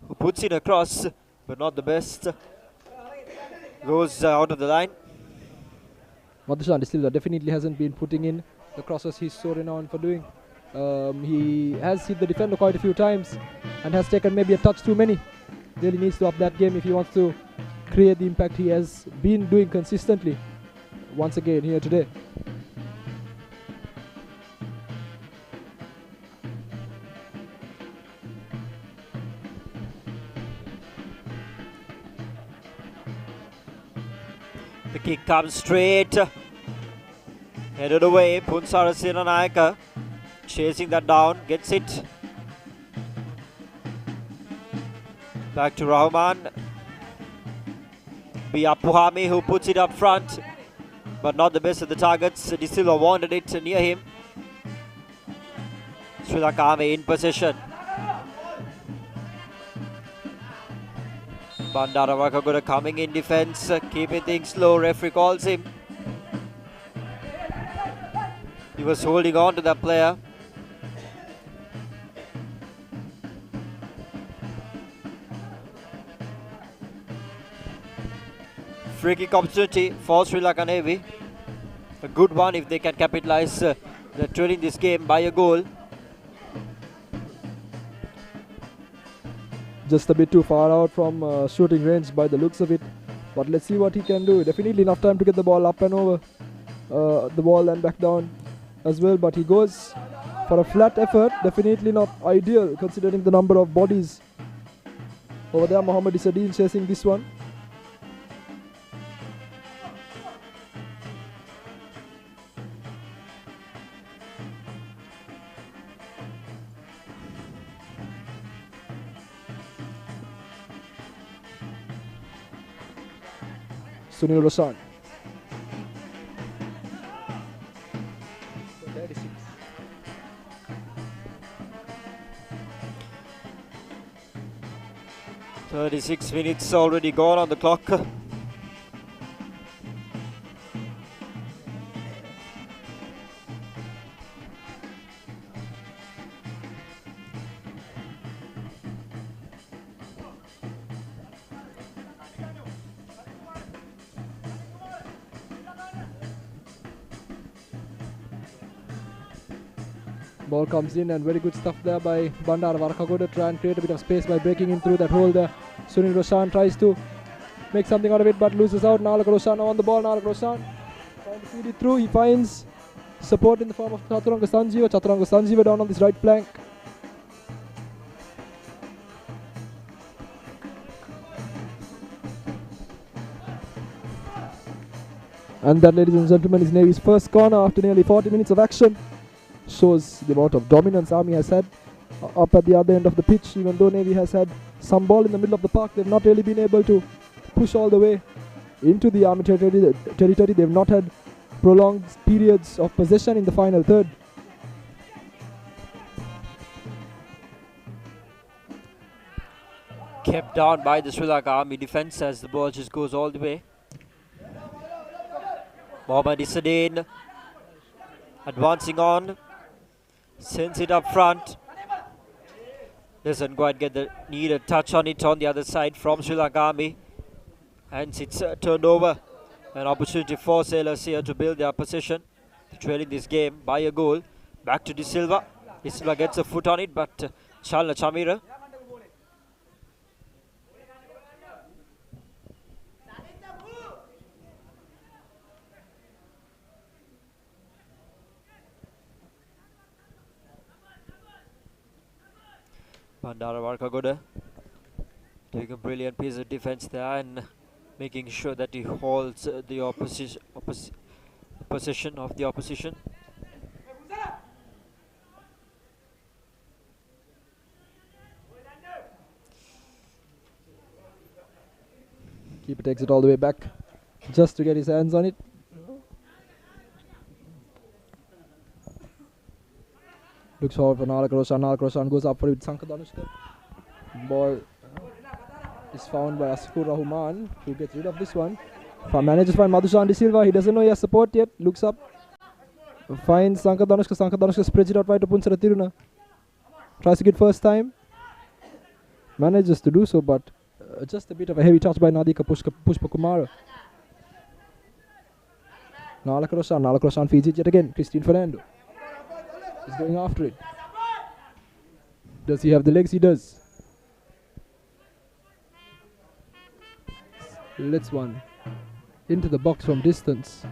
who puts it across, but not the best. Goes out of the line. Madhushan De Silva definitely hasn't been putting in the crosses he's so renowned for doing. He has hit the defender quite a few times and has taken maybe a touch too many. Really needs to up that game if he wants to create the impact he has been doing consistently once again here today. The kick comes straight, headed away. Punsara Siranayaka chasing that down, gets it. Back to Rahman. Be Apuhami who puts it up front, but not the best of the targets. De Silva wanted it near him. Sri Lanka Army in possession. Bandara Vakagoda coming in defense, keeping things low. Referee calls him. He was holding on to that player. Free kick opportunity for Sri Lanka Navy. A good one if they can capitalize. They're trailing this game by a goal. Just a bit too far out from shooting range by the looks of it. But let's see what he can do. Definitely enough time to get the ball up and over the ball and back down as well. But he goes for a flat effort. Definitely not ideal considering the number of bodies over there. Mohammad Isadeen chasing this one. Sunil Roshan. 36 minutes already gone on the clock. Ball comes in and very good stuff there by Bandar Varkagoda. Try and create a bit of space by breaking in through that hole there. Sunil Roshan tries to make something out of it but loses out. Nalak Roshan now on the ball. Nalak Roshan trying to feed it through. He finds support in the form of Chaturanga Sanjeeva. Chaturanga Sanjeeva down on this right flank. And that, ladies and gentlemen, is Navy's first corner after nearly 40 minutes of action. Shows the amount of dominance Army has had up at the other end of the pitch. Even though Navy has had some ball in the middle of the park, they've not really been able to push all the way into the Army territory. They've not had prolonged periods of possession in the final third. Kept down by the Sri Lanka Army defence as the ball just goes all the way. Mohammad Isadeen advancing on, sends it up front. Doesn't quite get the needed touch on it on the other side from Sri Lanka Army. Hence it's turned over. An opportunity for Sailors here to build their position. Trailing this game by a goal. Back to De Silva. De Silva gets a foot on it, but Chalna Chamira. Bandara Warkagoda doing a brilliant piece of defense there and making sure that he holds the possession of the opposition. Keeper takes it all the way back just to get his hands on it. Looks forward for Nalak Roshan. Nalak Roshan goes up for it with Sankadanushka. Ball is found by Asikur Rahman, who gets rid of this one. Manages to find Madhushan De Silva. He doesn't know he has support yet. Looks up. Finds Sankadanushka. Sankadanushka spreads it out right to Punsara Tiruna. Tries to get first time. Manages to do so, but just a bit of a heavy touch by Nadika Pushpa Kumara. Nalak Roshan. Nalak Roshan feeds it yet again. Christine Fernando is going after it. Does he have the legs? He does. Let's one into the box from distance.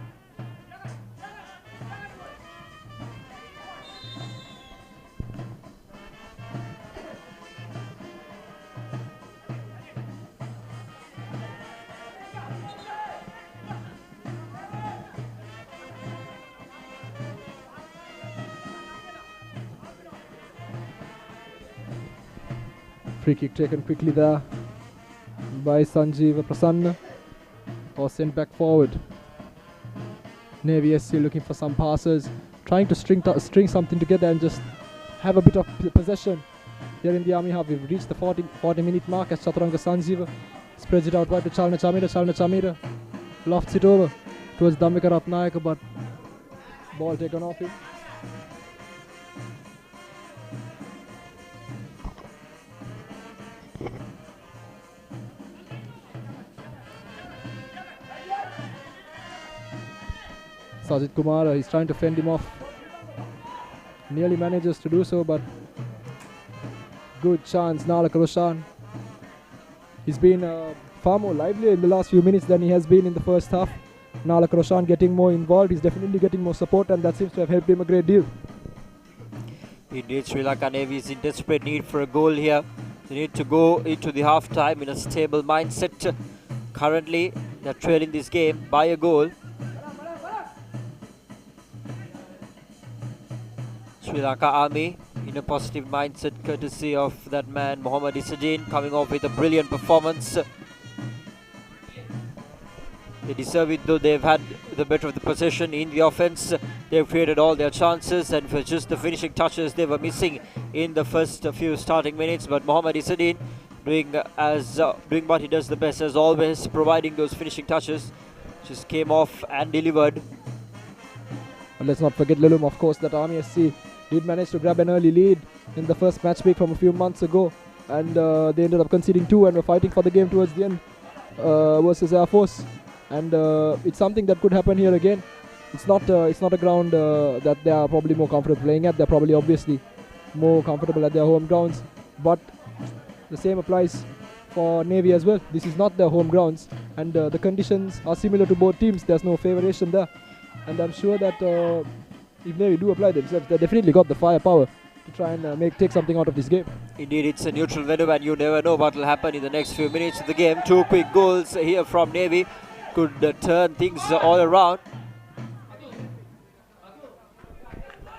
Free kick taken quickly there by Sanjeev Prasanna, or sent back forward. Navy SC looking for some passes, trying to string something together and just have a bit of possession. Here in the army half, we've reached the 40-minute mark as Chaturanga Sanjeeva spreads it out wide to Chalna Chamira. Chalna Chamira lofts it over towards Dhammika Ratnayaka, but ball taken off him. Sajid Kumar, he's trying to fend him off. Nearly manages to do so, but good chance. Nalak Roshan. He's been far more lively in the last few minutes than he has been in the first half. Nalak Roshan getting more involved. He's definitely getting more support, and that seems to have helped him a great deal. Indeed, Sri Lanka Navy is in desperate need for a goal here. They need to go into the half time in a stable mindset. Currently, they're trailing this game by a goal. Sri Lanka Army in a positive mindset courtesy of that man Mohammad Isadin, coming off with a brilliant performance. They deserve it, though. They've had the better of the possession in the offense. They've created all their chances, and for just the finishing touches they were missing in the first few starting minutes. But Mohammad Isadin doing what he does the best, as always, providing those finishing touches. Just came off and delivered. And let's not forget Lilum, of course, that Army SC did manage to grab an early lead in the first match week from a few months ago, and they ended up conceding 2 and were fighting for the game towards the end versus Air Force. And it's something that could happen here again. It's not a ground that they are probably more comfortable playing at. They're probably obviously more comfortable at their home grounds, but the same applies for Navy as well. This is not their home grounds, and the conditions are similar to both teams. There's no favoration there, and I'm sure that if Navy do apply themselves, they definitely got the firepower to try and take something out of this game. Indeed, it's a neutral venue, and you never know what will happen in the next few minutes of the game. 2 quick goals here from Navy could turn things all around.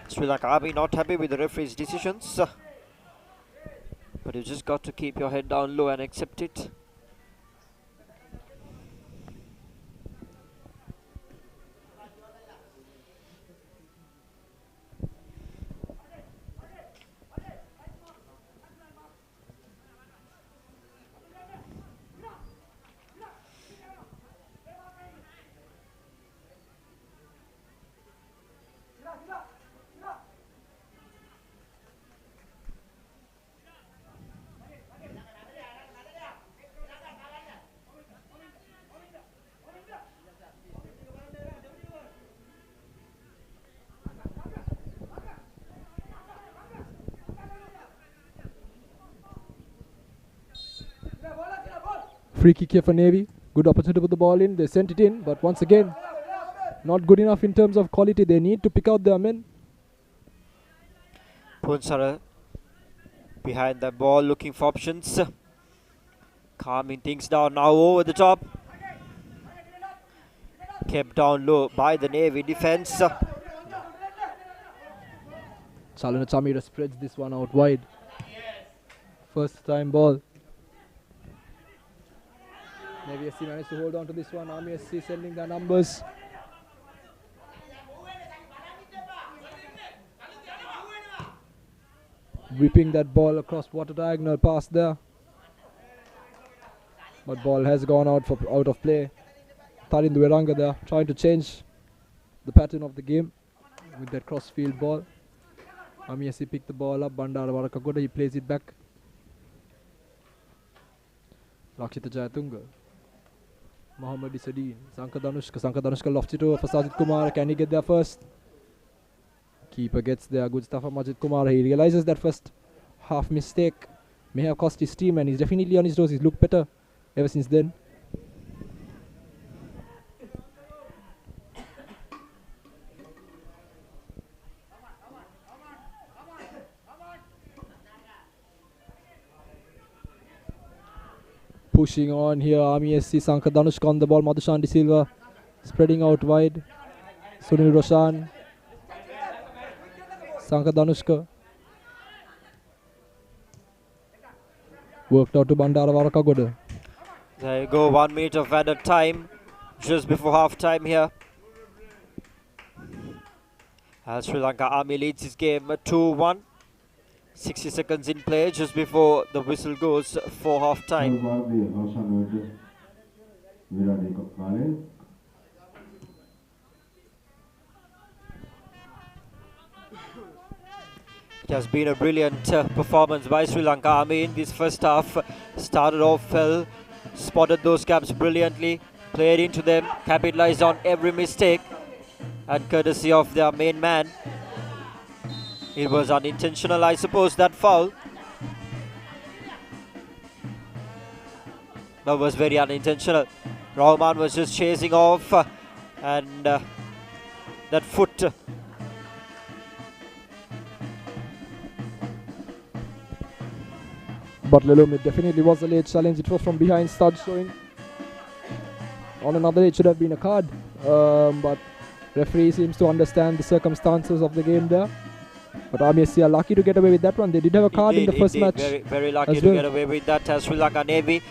Sri Lanka Army not happy with the referee's decisions, but you just got to keep your head down low and accept it. Free kick here for Navy. Good opportunity to put the ball in. They sent it in, but once again, not good enough in terms of quality. They need to pick out their men. Punsara behind the ball, looking for options. Calming things down now over the top. Kept down low by the Navy defense. Chalana Chamira spreads this one out wide. First time ball. Navy SC managed to hold on to this one. Army SC sending their numbers. Whipping that ball across water diagonal past there. But ball has gone out of play. Tarin Dueranga there trying to change the pattern of the game with that cross field ball. Army SC picked the ball up. Bandara Warakagoda, he plays it back. Rakshita Jayatunga. Mohammad Isadeen. Sankadanushka lofts it over for Sajid Kumar. Can he get there first? Keeper gets there. Good stuff from Majid Kumar. He realizes that first half mistake may have cost his team, and he's definitely on his toes. He's looked better ever since then. Pushing on here, Army SC. Sankar Danushka on the ball. Madhushan De Silva spreading out wide. Sunil Roshan. Sankar Danushka. Worked out to Bandara Warakagoda. There you go, 1 minute of added time just before half time here. As Sri Lanka Army leads this game 2-1. 60 seconds in play just before the whistle goes for half time. It has been a brilliant performance by Sri Lanka Army in this first half. Started off well, spotted those gaps brilliantly, played into them, capitalized on every mistake, and courtesy of their main man. It was unintentional, I suppose, that foul. That was very unintentional. Rahman was just chasing off and that foot. But Lelum, it definitely was a late challenge. It was from behind, Stud showing. On another, it should have been a card. But referee seems to understand the circumstances of the game there. But Army SC are lucky to get away with that one. They did have a card in the first match. Very, very lucky to get away with that. Sri Lanka Navy,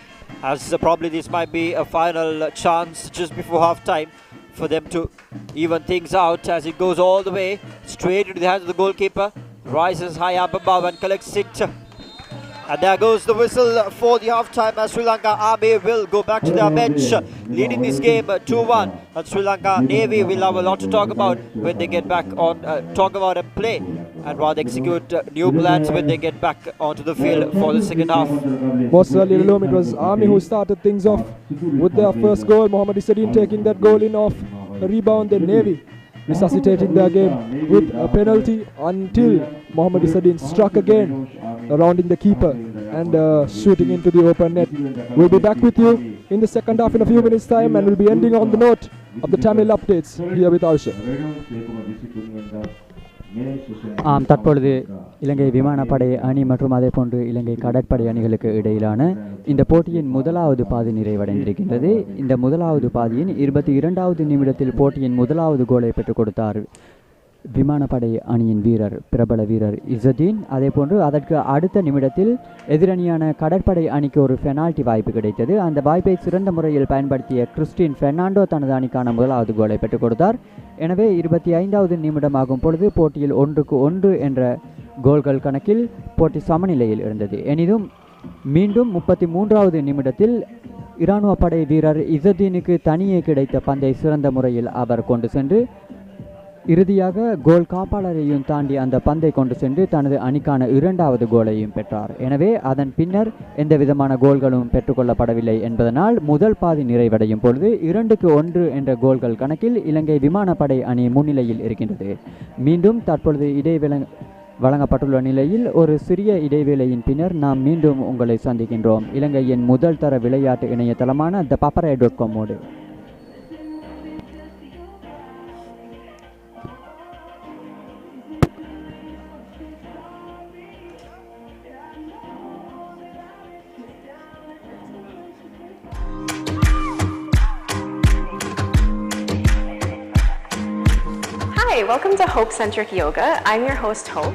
as probably this might be a final chance just before half time for them to even things out as it goes all the way straight into the hands of the goalkeeper. Rises high up above and collects it. And there goes the whistle for the half-time as Sri Lanka Army will go back to their bench, leading this game 2-1. And Sri Lanka Navy will have a lot to talk about when they get back on, talk about and play, and rather execute new plans when they get back onto the field for the second half. Most certainly, it was Army who started things off with their first goal. Mohammad Isadeen taking that goal in off a rebound, then Navy resuscitating their game with a penalty until Mohammad Isadeen struck again, rounding the keeper and shooting into the open net. We'll be back with you in the second half in a few minutes time, and we'll be ending on the note of the Tamil updates here with Arsha. தற்பொழுது இலங்கை விமானப்படை அணி மற்றும் அதே போன்று இலங்கை கடற்படை அணிகளுக்கு இடையிலான இந்த போட்டியின் முதலாவது பாதி நிறைவடைந்திருக்கின்றது. இந்த முதலாவது பாதியின் 22வது நிமிடத்தில் போட்டியின் முதலாவது கோலை பெற்றுக் கொடுத்தார் விமானப்படை அணியின் வீரர், பிரபல வீரர் இசதீன். அதே போன்று அதற்கு அடுத்த நிமிடத்தில் எதிரணியான கடற்படை அணிக்கு ஒரு பெனால்டி வாய்ப்பு கிடைத்தது. அந்த வாய்ப்பை சிறந்த முறையில் பயன்படுத்திய கிறிஸ்டின் பெர்னாண்டோ தனது அணிக்கான முதலாவது கோலை பெற்றுக் கொடுத்தார். எனவே 25வது நிமிடமாகும் பொழுது போட்டியில் 1-1 என்ற கோல்கள் கணக்கில் போட்டி சமநிலையில் இருந்தது. எனினும் மீண்டும் 33வது நிமிடத்தில் இராணுவ படை வீரர் இசதீனுக்கு தனியே கிடைத்த பந்தை சிறந்த முறையில் அவர் கொண்டு சென்று இறுதியாக கோல் காப்பாளரையும் தாண்டி அந்த பந்தை கொண்டு சென்று தனது அணிக்கான 2வது கோலையும் பெற்றார். எனவே அதன் பின்னர் எந்த விதமான கோல்களும் பெற்றுக்கொள்ளப்படவில்லை என்பதனால் முதல் பாதி நிறைவடையும் பொழுது 2-1 என்ற கோல்கள் கணக்கில் இலங்கை விமானப்படை அணி முன்னிலையில் இருக்கின்றது. மீண்டும் தற்பொழுது இடைவேளை வழங்கப்பட்டுள்ள நிலையில் ஒரு சிறிய இடைவேளையின் பின்னர் நாம் மீண்டும் உங்களை சந்திக்கின்றோம் இலங்கையின் முதல் தர விளையாட்டு இணையதளமான ThePapare.com ஓடு. welcome to Hope Centric Yoga. I'm your host, Hope.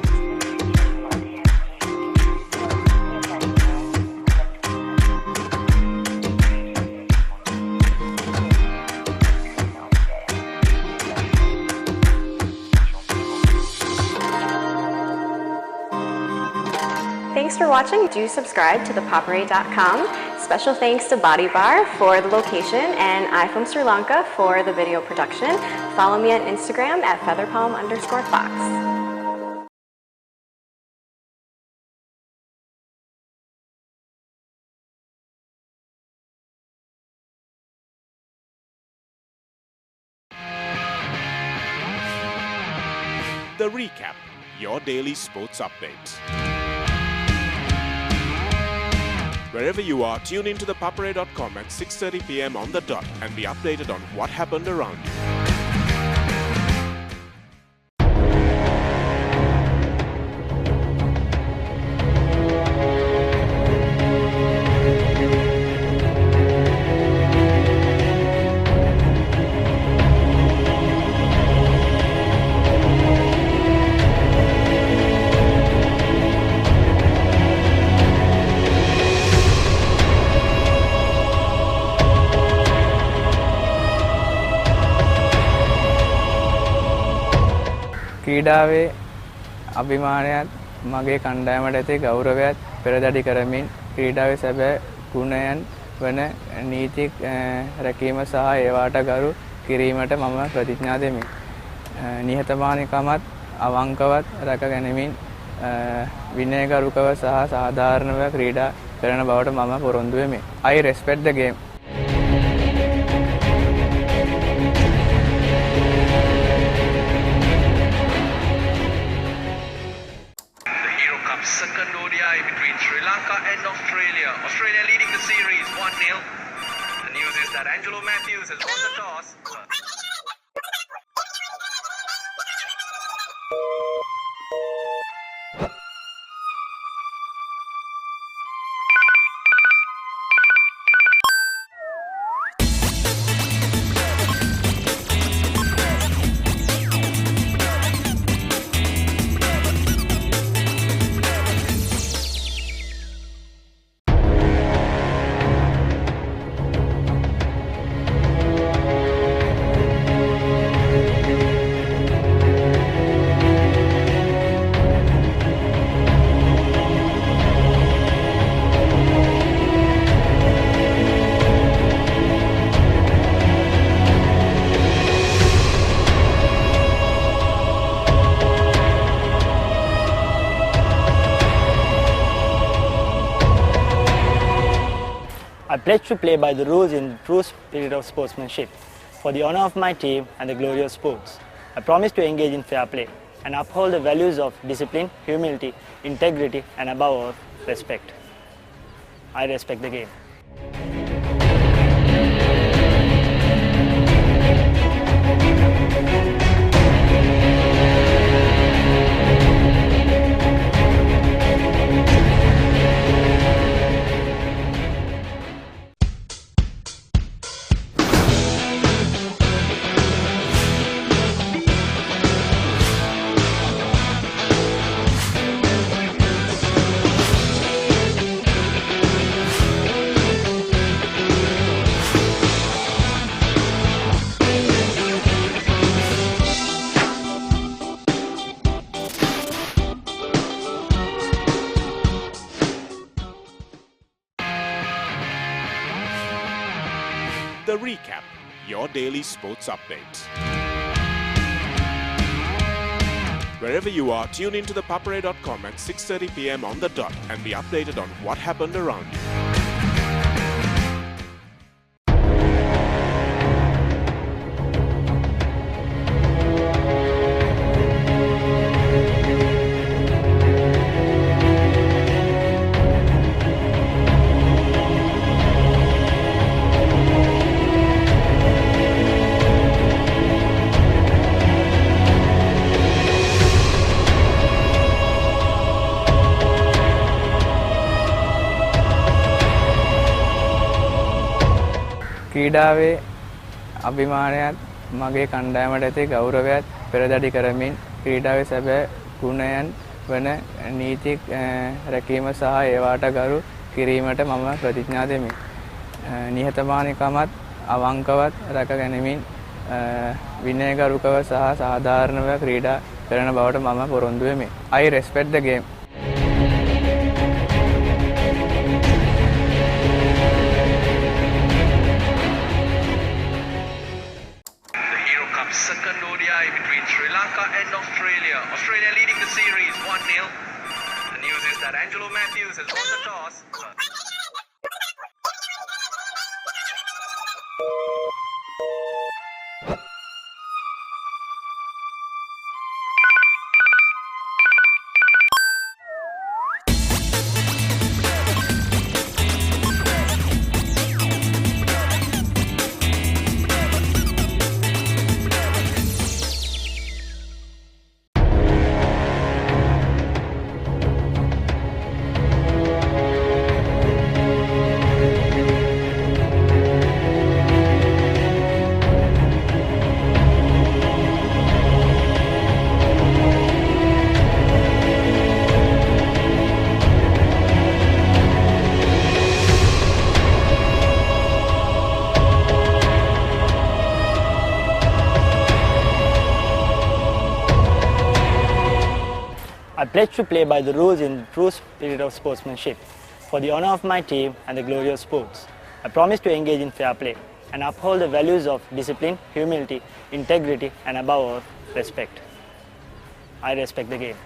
Thanks for watching. Do subscribe to ThePapare.com. Special thanks to Body Bar for the location and I from Sri Lanka for the video production. Follow me on Instagram at featherpalm_fox. The Recap, your daily sports updates. Wherever you are, tune into ThePapare.com at 6:30 p.m. on the dot and be updated on what happened around you. ක්‍රීඩාවේ අභිමානයත් මගේ කණ්ඩායමට ඇති ගෞරවයත් පෙරදැඩි කරමින් ක්‍රීඩාවේ සැබෑ ගුණයන් වන නීති රැකීම සහ ඒවාට ගරු කිරීමට මම ප්‍රතිඥා දෙමි. නිහතමානීකමත් අවංකවත් රැක ගැනීමෙන් විනයගරුකව සහ සාධාරණව ක්‍රීඩා කරන බවට මම පොරොන්දු වෙමි. I respect the game. Second ODI between Sri Lanka and Australia. Australia leading the series 1-0. The news is that Angelo Matthews has won the toss. I pledge to play by the rules in true spirit of sportsmanship, for the honor of my team and the glory of sports. I promise to engage in fair play and uphold the values of discipline, humility, integrity, and above all, respect. I respect the game. The Recap, your daily sports updates. Wherever you are, tune into ThePapare.com at 6:30 p.m. on the dot and be updated on what happened around you. ක්‍රීඩාවේ අභිමානයත් මගේ කණ්ඩායමට ඇති ගෞරවයත් පෙරදැඩි කරමින් ක්‍රීඩාවේ සැබෑ ගුණයන් වන නීති රැකීම සහ ඒවාට ගරු කිරීමට මම ප්‍රතිඥා දෙමි. නිහතමානීකමත් අවංකවත් රැක ගැනීමෙන් විනයගරුකව සහ සාධාරණව ක්‍රීඩා කරන බවට මම පොරොන්දු වෙමි. I respect the game. The Hero Cup second ODI between Sri Lanka and Australia. Australia leading the series 1-0. The news is that Angelo Matthews has won the toss. I pledge to play by the rules in true spirit of sportsmanship, for the honor of my team and the glory of sports. I promise to engage in fair play and uphold the values of discipline, humility, integrity, and above all, respect. I respect the game.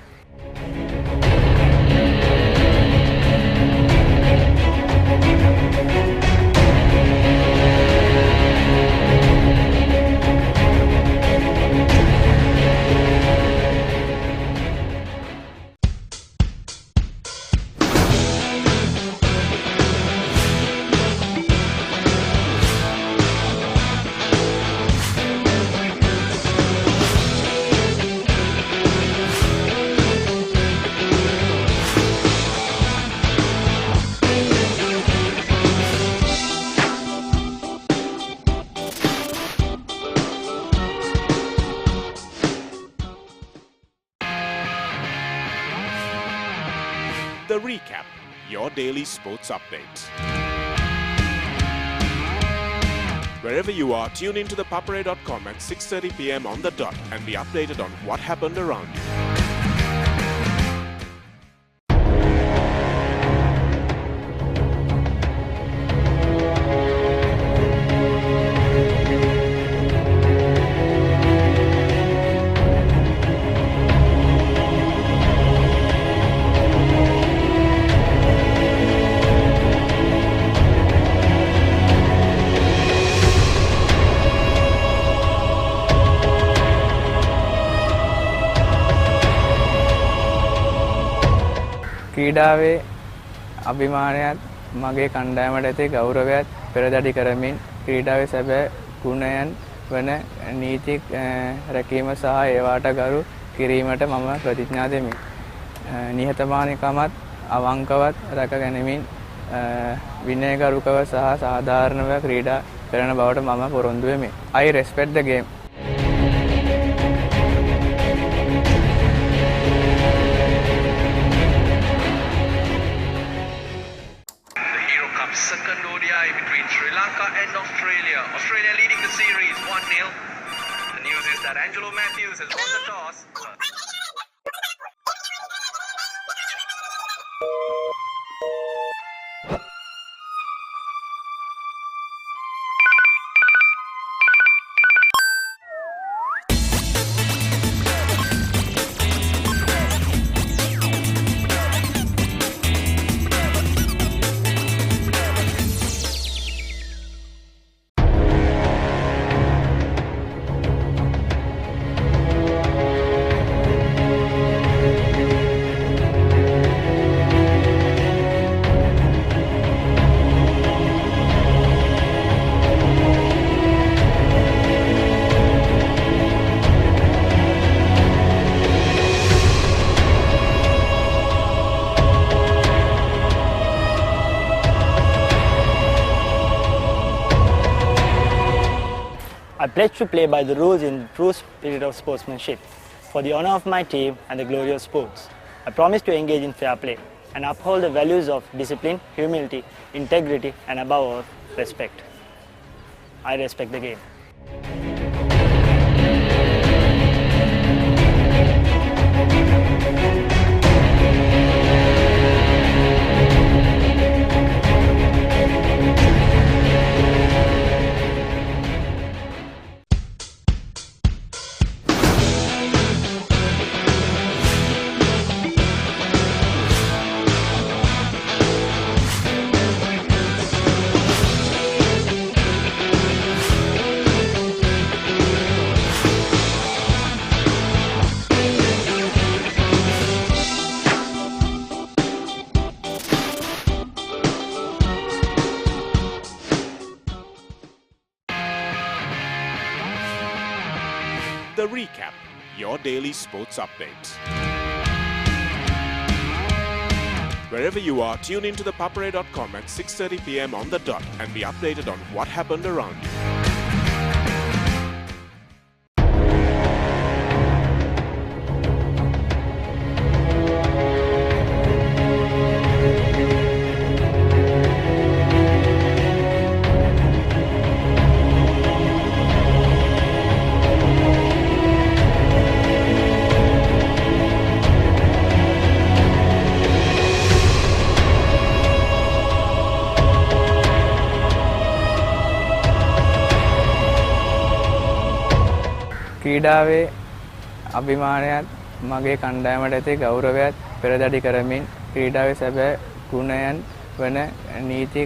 The Recap, your daily sports updates. Wherever you are, tune into ThePapare.com at 6:30 p.m. on the dot and be updated on what happened around you. ක්‍රීඩාවේ අභිමානයත් මගේ කණ්ඩායමට ඇති ගෞරවයත් පෙරදැඩි කරමින් ක්‍රීඩාවේ සැබෑ ගුණයන් වන නීති රැකීම සහ ඒවාට ගරු කිරීමට මම ප්‍රතිඥා දෙමි. නිහතමානීකමත් අවංකවත් රැක ගැනීමෙන් විනයගරුකව සහ සාධාරණව ක්‍රීඩා කරන බවට මම පොරොන්දු වෙමි. I respect the game. Second ODI between Sri Lanka and Australia. Australia leading the series 1-0. The news is that Angelo Matthews has won the toss. pledge to play by the rules in true spirit of sportsmanship, for the honor of my team and the glory of sports. I promise to engage in fair play and uphold the values of discipline, humility, integrity, and above all, respect. I respect the game. The Recap, your daily sports updates. Wherever you are, tune in to ThePapare.com at 6:30 p.m. on the dot and be updated on what happened around you. ක්‍රීඩාවේ අභිමානයත් මගේ කණ්ඩායමට ඇති ගෞරවයත් පෙරදැඩි කරමින් ක්‍රීඩාවේ සැබෑ ගුණයන් වන නීති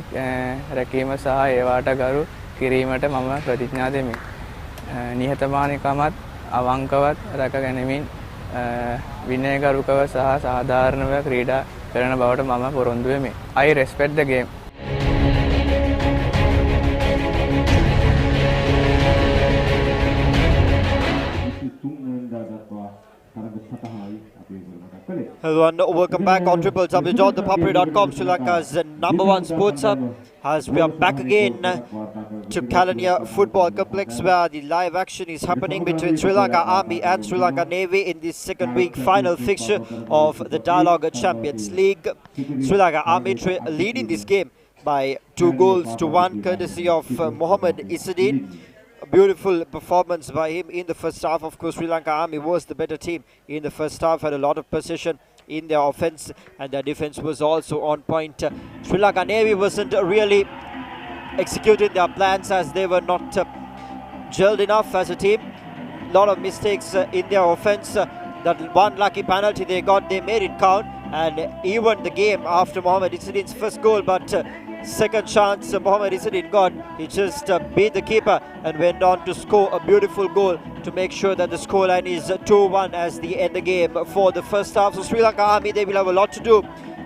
රැකීම සහ ඒවාට ගරු කිරීමට මම ප්‍රතිඥා දෙමි. නිහතමානීකමත් අවංකවත් රැක ගැනීමෙන් විනයගරුකව සහ සාධාරණව ක්‍රීඩා කරන බවට මම පොරොන්දු වෙමි. I respect the game. Hello and welcome back on www.thepapare.com, Sri Lanka's #1 sports hub, as we are back again to Kalania Football Complex, where the live action is happening between Sri Lanka Army and Sri Lanka Navy in this second week final fixture of the Dialog Champions League. Sri Lanka Army leading this game by 2-1 courtesy of Mohammad Isuddin. A beautiful performance by him in the first half. Of course, Sri Lanka Army was the better team in the first half, had a lot of possession in their offense, and their defense was also on point. Sri Lanka Navy wasn't really executing their plans, as they were not gelled enough as a team. A lot of mistakes in their offense. That one lucky penalty they got, they made it count, and even the game after Mohammad Isuddin's first goal. But second chance Mohammad Isuddin got, he just beat the keeper and went on to score a beautiful goal to make sure that the scoreline is 2-1 as they end the game for the first half. So Sri Lanka Army, they will have a lot to do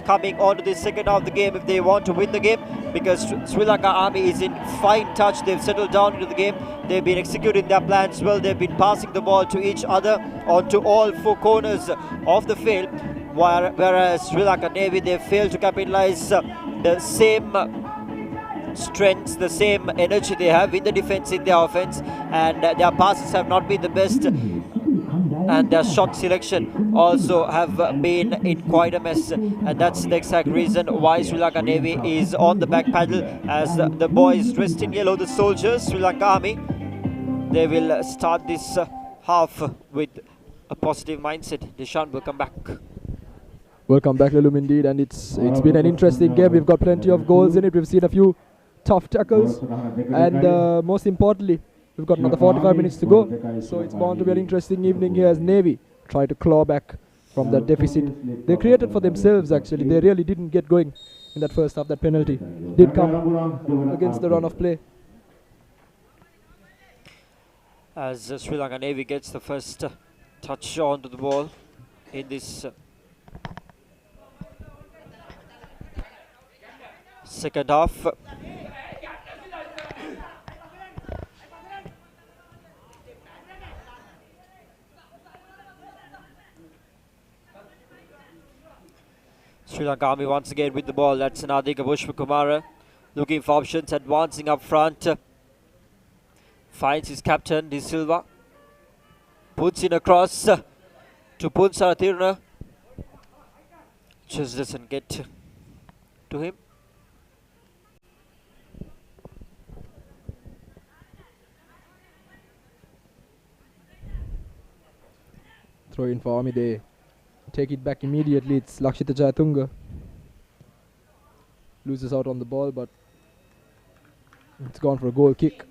coming on to the second half of the game if they want to win the game, because Sri Lanka Army is in fine touch. They've settled down into the game. They've been executing their plans well. They've been passing the ball to each other onto all four corners of the field, whereas Sri Lanka Navy, they failed to capitalize the same strengths, the same energy they have in the defense, in their offense, and their passes have not been the best, and their shot selection also have been in quite a mess, and that's the exact reason why Sri Lanka Navy is on the back pedal, as the boys dressed in yellow, the soldiers, Sri Lanka Army, they will start this half with a positive mindset. Dishan will come back. Welcome back, Lelum, indeed, and it's been an interesting game. We've got plenty of goals in it. We've seen a few tough tackles, and most importantly, we've got another 45 minutes to go. So it's bound to be an interesting evening here as Navy try to claw back from that deficit they created for themselves. Actually, they really didn't get going in that first half. That penalty did come against the run of play. As Sri Lanka Navy gets the first touch onto the ball in this second half. Sri Lanka Army once again with the ball. That's Nadika Pushpakumara looking for options, advancing up front. Finds his captain, De Silva. Puts in a cross to Punsara Tiruna. Just doesn't get to him. Throw in for Army, they take it back immediately. It's Lakshita Jayatunga. Loses out on the ball, but it's gone for a goal kick.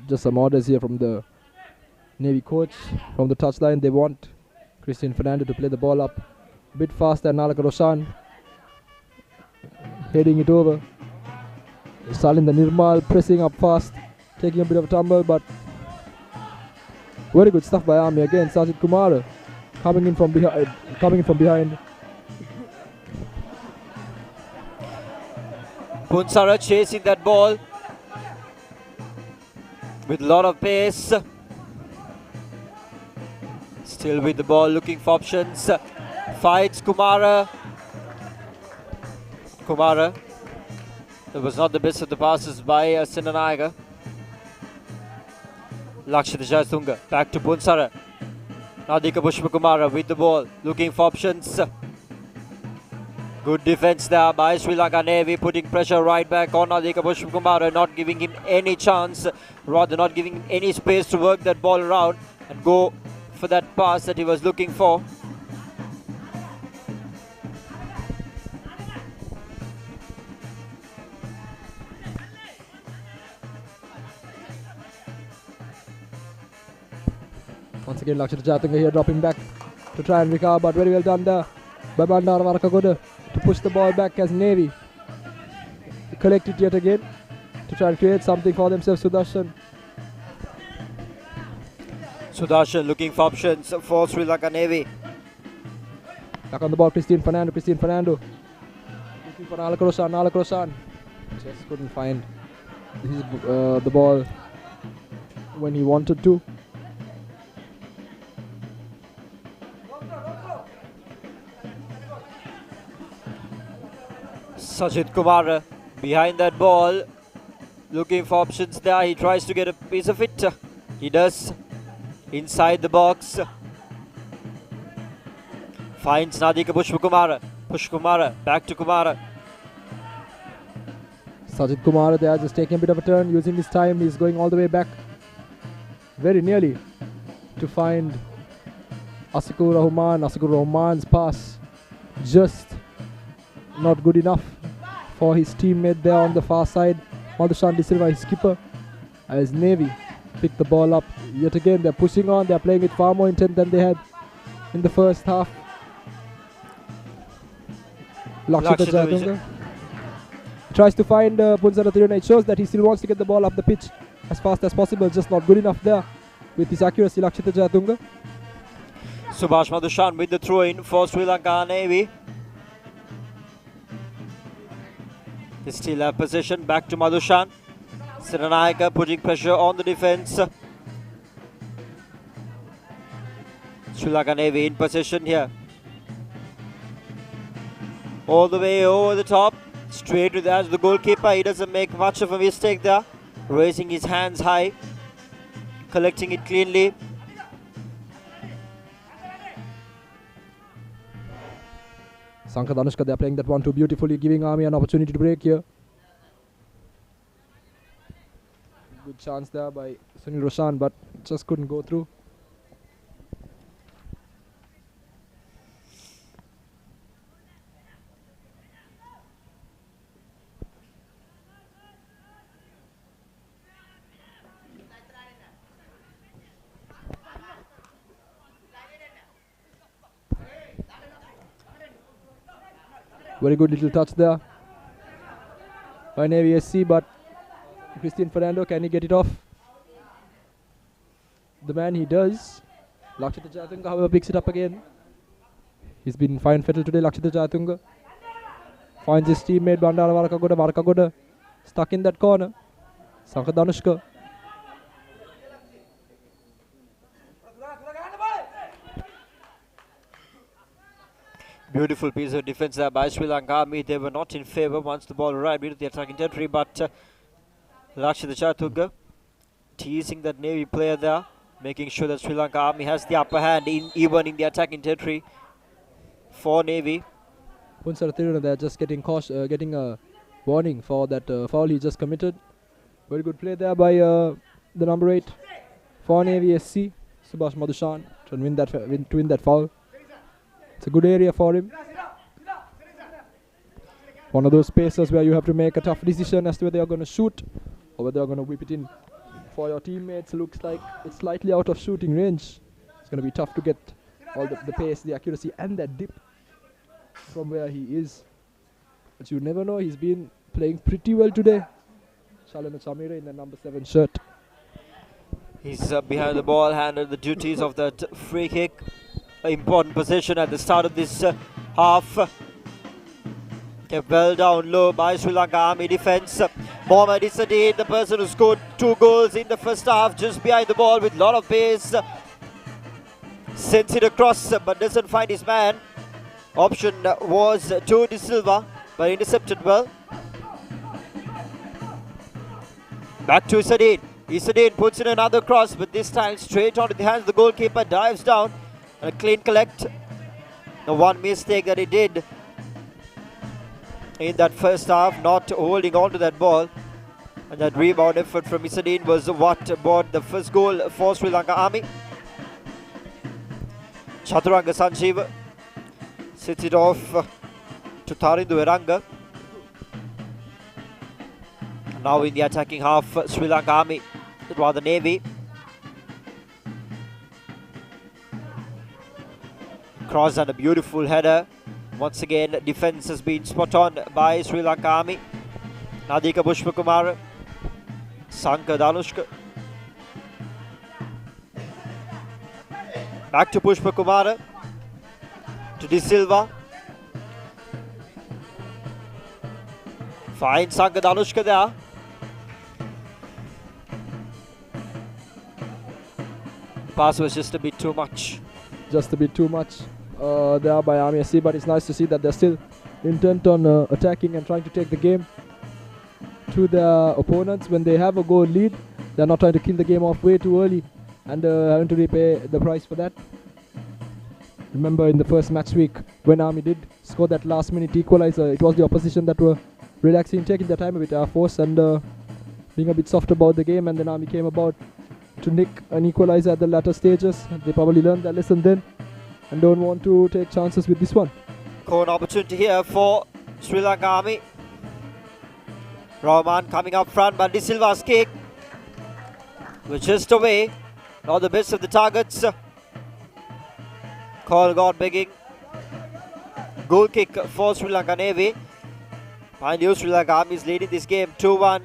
Just some orders here from the Navy coach. From the touchline, they want Christian Fernando to play the ball up a bit faster. Nalaka Roshan heading it over. Salinda Nirmal pressing up fast, taking a bit of a tumble, but very good stuff by Army again. Sajid Kumar coming in from behind. Punsara chasing that ball with a lot of pace. Still with the ball, looking for options. Fights Kumara. That was not the best of the passes by Sinanayaga. Lakshita Jayatunga back to Punsara. Nadika Pushpakumara with the ball, looking for options. Good defense there by Sri Lanka Navy, putting pressure right back on Nadika Pushpakumara, not giving him any chance, rather not giving him any space to work that ball around and go for that pass that he was looking for. Once again, Lakshita Jayatunga here dropping back to try and recover, but very well done there by Bandara Varakagoda to push the ball back as Navy collect it yet again to try and create something for themselves. Sudarshan looking for options for Sri Lanka Navy. Back on the ball, Christian Fernando. Looking for Nalaka Roshan. Just couldn't find the ball when he wanted to. Sajid Kumar behind that ball, looking for options there. He tries to get a piece of it. He does. Inside the box. Finds Nadika Pushkumara. Back to Kumara. Sajid Kumar there just taking a bit of a turn, using his time. He's going all the way back, very nearly, to find Asikur Rahman. Asikur Rahman's pass just not good enough for his teammate there on the far side. Madhushan De Silva, his skipper, as Navy pick the ball up yet again. They're pushing on. They're playing with far more intent than they had in the first half. Lakshita Jayatunga tries to find Punsara Tiruna. It shows that he still wants to get the ball up the pitch as fast as possible. Just not good enough there with his accuracy, Lakshita Jayatunga. Subhash Madhushan with the throw in for Sri Lanka Navy. They still have possession. Back to Madhushan. Siranayaka putting pressure on the defense. Sri Lanka Navy in possession here. All the way over the top. Straight to the goalkeeper. He doesn't make much of a mistake there. Raising his hands high. Collecting it cleanly. Sanka Danushka, they're playing that one too beautifully, giving Army an opportunity to break here. Good chance there by Sunil Roshan, but just couldn't go through. Very good little touch there by Navy SC, but Christian Fernando, can he get it off the man? He does. Lakshita Jayatunga, however, picks it up again. He's been fine fettled today, Lakshita Jayatunga. Finds his teammate Bandara Varakagoda stuck in that corner. Sanka Danushka. Beautiful piece of defense there by Sri Lanka Army. They were not in favour once the ball arrived into the attacking territory, but Lakshita Chaturga teasing that Navy player there, making sure that Sri Lanka Army has the upper hand even in the attacking territory for Navy. Punsara Thiruna, they're just getting a warning for that foul he just committed. Very good play there by the number 8 for Navy SC, Subhash Madhushan, to win that foul. It's a good area for him. One of those spaces where you have to make a tough decision as to whether you're going to shoot or whether you're going to whip it in for your teammates. Looks like it's slightly out of shooting range. It's going to be tough to get all the pace, the accuracy and that dip from where he is. But you never know, he's been playing pretty well today. Shalana Chamira in the number 7 shirt. He's behind the ball, handled the duties of that free kick. Important position at the start of this half. Kept well down low by Sri Lanka Army defence. Mohammad Isadeen, the person who scored 2 goals in the first half, just behind the ball with a lot of pace. Sends it across but doesn't find his man. Option was to De Silva, but intercepted well. Back to Isadeen. Isadeen puts in another cross, but this time straight onto the hands of the goalkeeper. Dives down. A clean collect. The one mistake that he did in that first half, not holding on to that ball. And that rebound effort from Isadeen was what brought the first goal for Sri Lanka Army. Chaturanga Sanjeev sets it off to Tarindu Eranga. Now in the attacking half, Sri Lanka Army, rather Navy. Cross and a beautiful header. Once again, defence has been spot on by Sri Lanka Army. Nadika Pushpakumara, Sanka Danushka. Back to Pushpakumara, to De Silva. Fine Sanka Danushka there. Pass was just a bit too much. Just a bit too much there by Army SC, but it's nice to see that they're still intent on attacking and trying to take the game to their opponents. When they have a goal lead, they're not trying to kill the game off way too early and having to repay the price for that. Remember in the first match week when Army did score that last minute equalizer, it was the opposition that were relaxing, taking their time a bit, Air Force, and being a bit soft about the game, and then Army came about to nick an equalizer at the latter stages. They probably learned their lesson then and don't want to take chances with this one. Corner opportunity here for Sri Lanka Army. Rahman coming up front, but De Silva's kick was just away. Not the best of the targets. Call got begging. Goal kick for Sri Lanka Navy. Mind you, Sri Lanka Army is leading this game 2-1.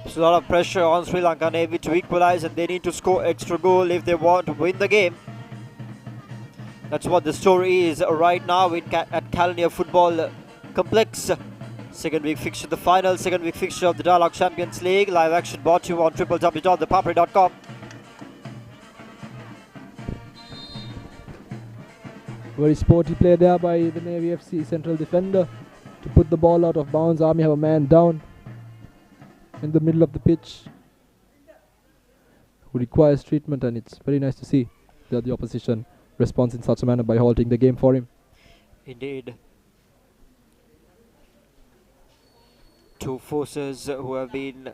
There's a lot of pressure on Sri Lanka Navy to equalize, and they need to score extra goal if they want to win the game. That's what the story is right now at Caledonia Football Complex. Second week fixture, the final second week fixture of the Dialog Champions League. Live action brought to you on www.thepapare.com. Very sporty play there by the Navy FC central defender to put the ball out of bounds. Army have a man down in the middle of the pitch who requires treatment, and it's very nice to see that the opposition responds in such a manner by halting the game for him. Indeed. Two forces who have been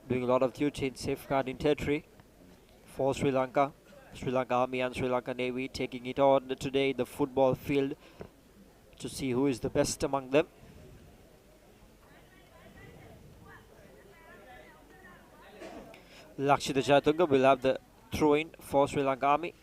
doing a lot of duty in safeguarding territory for Sri Lanka. Sri Lanka Army and Sri Lanka Navy taking it on today in the football field to see who is the best among them. Lakshita Jaitunga will have the throw-in for Sri Lanka Army.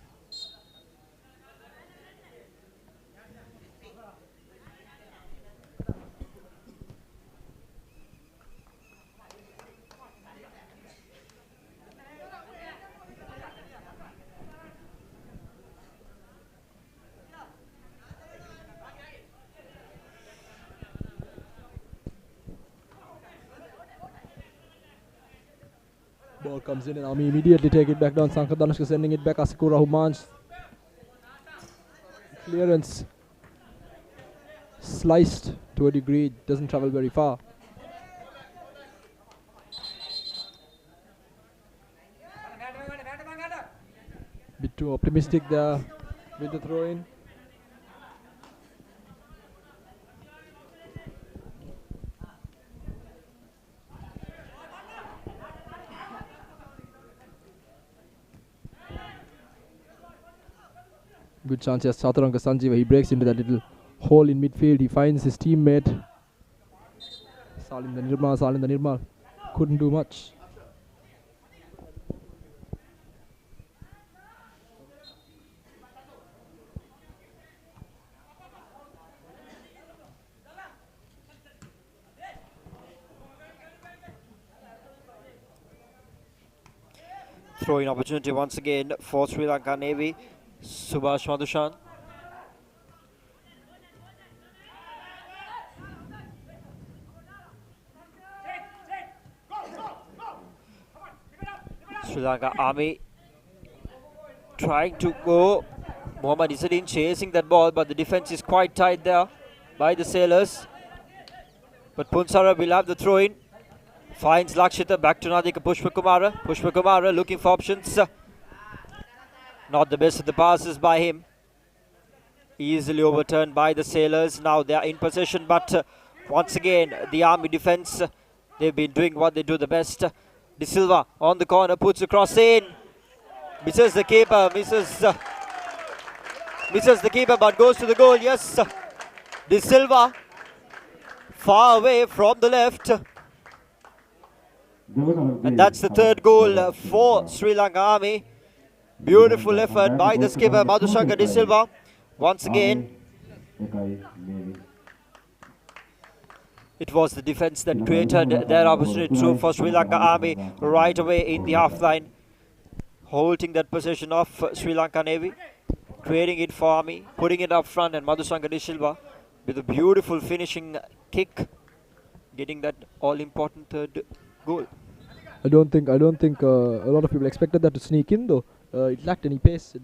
Ball comes in and Army immediately take it back down. Sanka Danushka sending it back. Asikura Humans. Clearance sliced to a degree. It doesn't travel very far. Bit too optimistic there with the throw in. Good chance here, Satharanka Sanjeeva. He breaks into that little hole in midfield. He finds his teammate. Salinda Nirmal. Couldn't do much. Throwing opportunity once again for Sri Lanka Navy. Subhash Madhushan. Sri Lanka Army trying to go. Mohammad Izzadin chasing that ball, but the defense is quite tight there by the Sailors. But Punsara will have the throw in. Finds Lakshita, back to Nadika Pushpakumara. Pushpakumara looking for options. Not the best of the passes by him. Easily overturned by the Sailors. Now they are in possession, but once again the Army defense, they've been doing what they do the best. De Silva on the corner, puts a cross in. Misses the keeper, misses the keeper, but goes to the goal. Yes, De Silva far away from the left. And that's the third goal for Sri Lanka Army. Beautiful effort by the skipper Madhushanka De Silva. Once again, it was the defense that created their opportunity for Sri Lanka Army right away in the half line, holding that possession of Sri Lanka Navy, creating it for Army, putting it up front, and Madhushanka De Silva with a beautiful finishing kick, getting that all-important third goal. I don't think a lot of people expected that to sneak in though. It lacked any pace,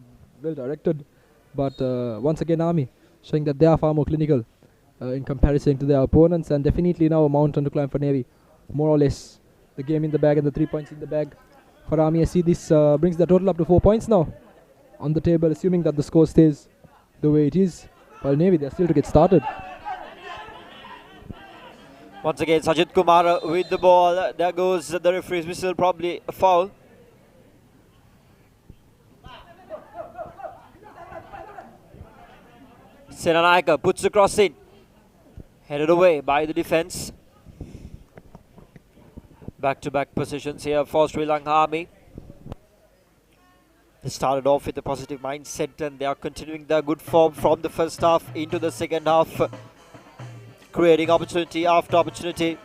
well directed, but once again Army showing that they are far more clinical in comparison to their opponents, and definitely now a mountain to climb for Navy. More or less the game in the bag and the 3 points in the bag for Army. I see this brings the total up to 4 points now on the table, assuming that the score stays the way it is. While Navy, they're still to get started. Once again, Sajid Kumar with the ball. There goes the referee's whistle, probably a foul. Senanayaka puts the cross in. Headed away by the defense. Back-to-back positions here for Sri Lanka Army. They started off with a positive mindset and they are continuing their good form from the first half into the second half, creating opportunity after opportunity.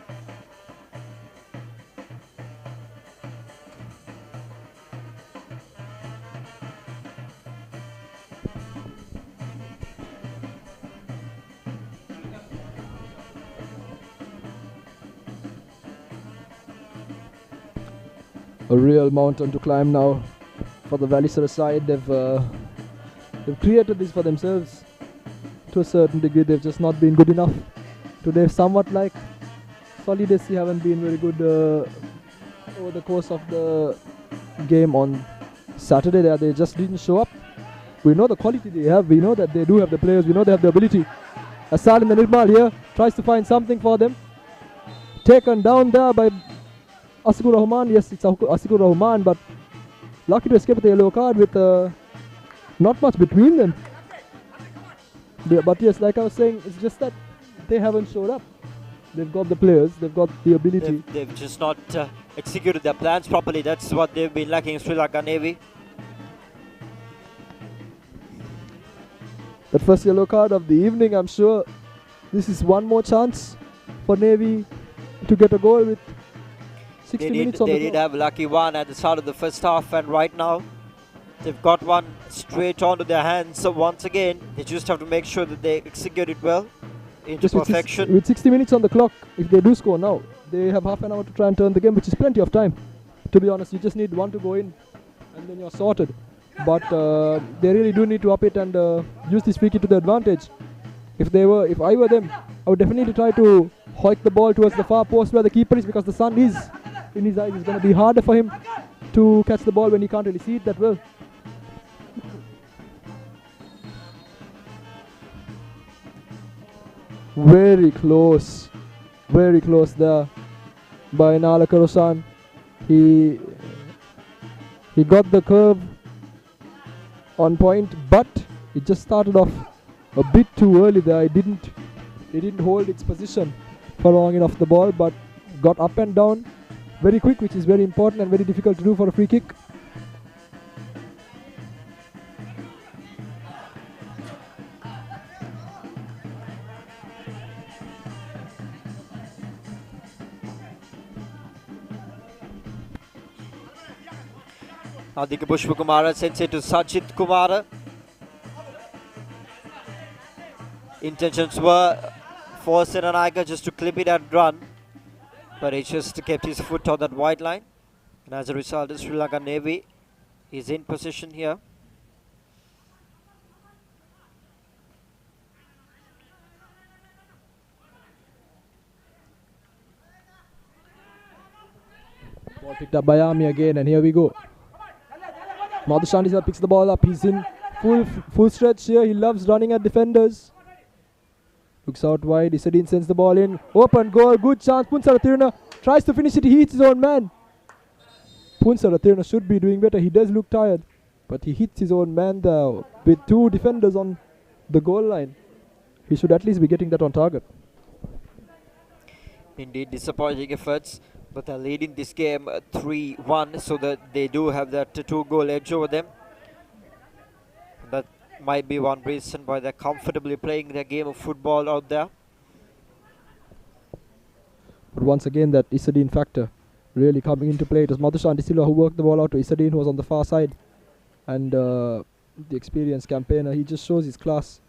A real mountain to climb now for the Valisara side. They've created this for themselves to a certain degree. They've just not been good enough. Today, somewhat like Solidesi haven't been very good over the course of the game on Saturday. They just didn't show up. We know the quality they have. We know that they do have the players. We know they have the ability. Asal in the Nirmal here tries to find something for them. Taken down there by Asikur Rahman. Yes, it's Asikur Rahman, but lucky to escape with a yellow card with not much between them. But yes, like I was saying, it's just that they haven't showed up. They've got the players, they've got the ability. They've just not executed their plans properly. That's what they've been lacking in Sri Lanka Navy. That first yellow card of the evening, I'm sure this is one more chance for Navy to get a goal with 60 minutes on the clock. They did have a lucky one at the start of the first half, and right now they've got one straight onto their hands. So once again, they just have to make sure that they execute it well into perfection. With 60 minutes on the clock, if they do score now, they have half an hour to try and turn the game, which is plenty of time. To be honest, you just need one to go in and then you're sorted. But they really do need to up it and use this free kick to their advantage. If I were them, I would definitely try to hoik the ball towards the far post where the keeper is, because the sun is in his eyes. It's going to be harder for him to catch the ball when he can't really see it that well. Very close there by Nala Karosan. He got the curve on point, but it just started off a bit too early there. It didn't hold its position for long enough, the ball, but got up and down very quick, which is very important and very difficult to do for a free kick. Adhika Pushpakumara sends it to Sajid Kumara. Intentions were for Senanayaka just to clip it and run, but he just kept his foot on that white line, and as a result the Sri Lanka Navy is in position here. Ball picked up by Ami again, and here we go. Madhushandisa picks the ball up. He's in full stretch here. He loves running at defenders. Looks out wide. Isadine sends the ball in. Open goal. Good chance. Punsarathirana tries to finish it. He hits his own man. Punsarathirana should be doing better. He does look tired, but he hits his own man there with two defenders on the goal line. He should at least be getting that on target. Indeed, disappointing efforts, but they're leading this game 3-1, so that they do have that 2-goal edge over them. That might be one reason why they're comfortably playing their game of football out there. But once again, that Isadine factor really coming into play. It was Madhushanti Silva who worked the ball out to Isadine, who was on the far side. And the experienced campaigner, he just shows his class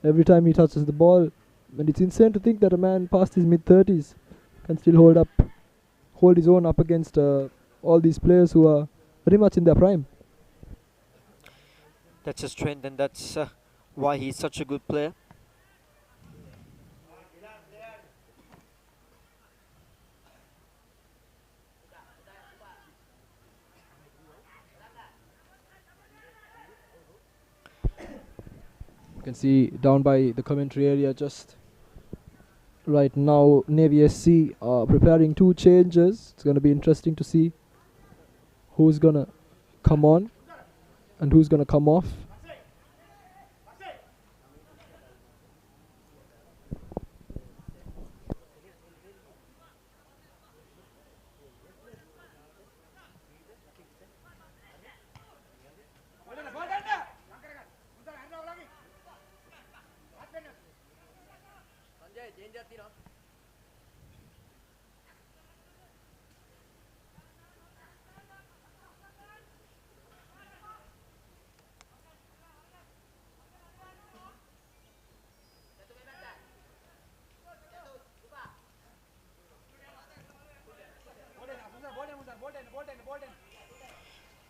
every time he touches the ball. And it's insane to think that a man past his mid-30s can still hold his own up against all these players who are very much in their prime. That's a strength, and that's why he's such a good player. You can see down by the commentary area just right now, Navy SC are preparing 2 changes. It's going to be interesting to see who's going to come on and who's going to come off.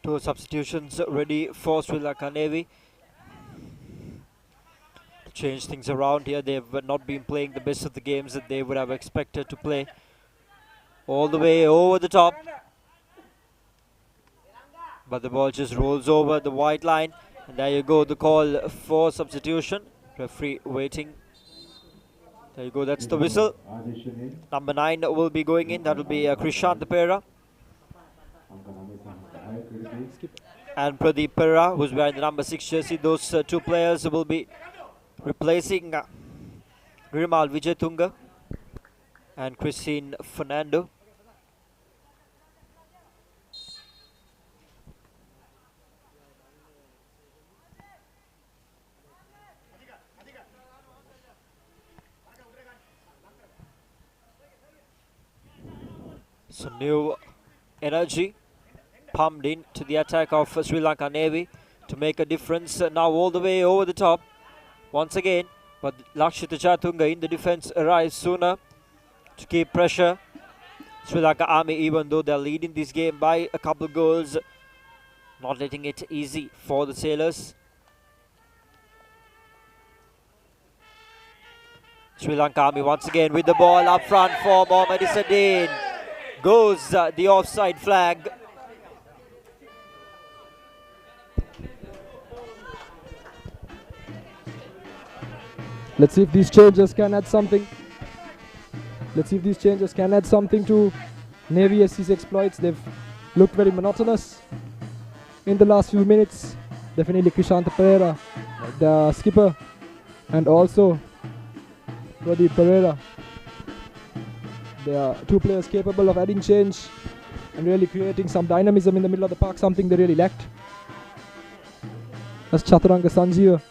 Two substitutions ready for Sri Lanka Navy. To change things around here, they've not been playing the best of the games that they would have expected to play. All the way over the top. But the ball just rolls over the white line. And there you go, the call for substitution. Referee waiting. There you go, that's the whistle. Number 9 will be going in. That will be ThePapare. And Pradeep Pera, who's wearing the number 6 jersey. Those 2 players will be replacing Grimal Vijayatunga and Christine Fernando. So new energy pumped into the attack of Sri Lanka Navy to make a difference. Now all the way over the top once again, but Lakshita Jatunga in the defense arrives sooner to keep pressure. Sri Lanka Army, even though they're leading this game by a couple of goals, not letting it easy for the sailors. Sri Lanka Army once again with the ball up front for Mohammad Isadeen. Goes the offside flag. Let's see if these changes can add something. Let's see if these changes can add something to Navy SC's exploits. They've looked very monotonous in the last few minutes. Definitely Krishanta Pereira, the skipper, and also Pradeep Pereira. They are two players capable of adding change and really creating some dynamism in the middle of the park, something they really lacked. As Chaturanga Sanjeev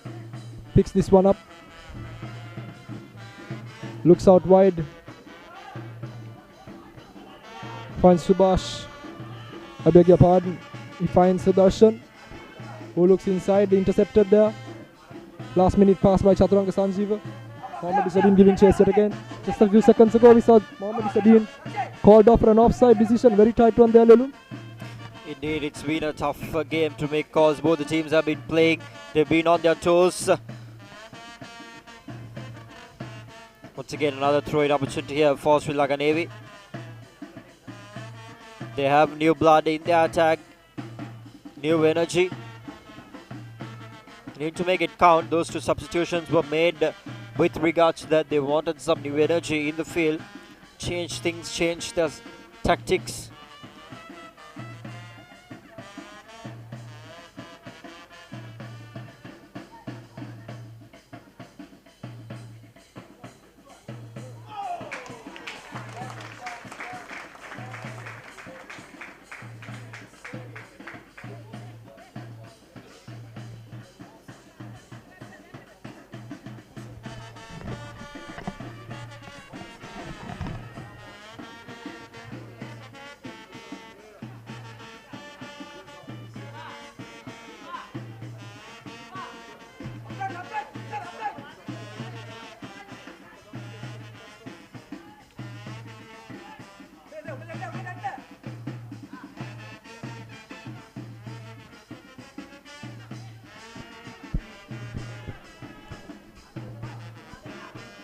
picks this one up. Looks out wide. Finds Subhash. I beg your pardon. He finds Sudarshan, who looks inside, intercepted there. Last minute pass by Chaturanga Sanjeev. Mohammad Isadeen giving chase yet again. Just a few seconds ago we saw Mohammad Isadeen called off for an offside decision. Very tight one there, Lelu. Indeed, it's been a tough game to make calls. Both the teams have been playing. They've been on their toes. Once again, another throw-in opportunity here for Sri Lanka Navy. They have new blood in their attack, new energy. Need to make it count. Those two substitutions were made with regards to that. They wanted some new energy in the field. Change things, change their tactics.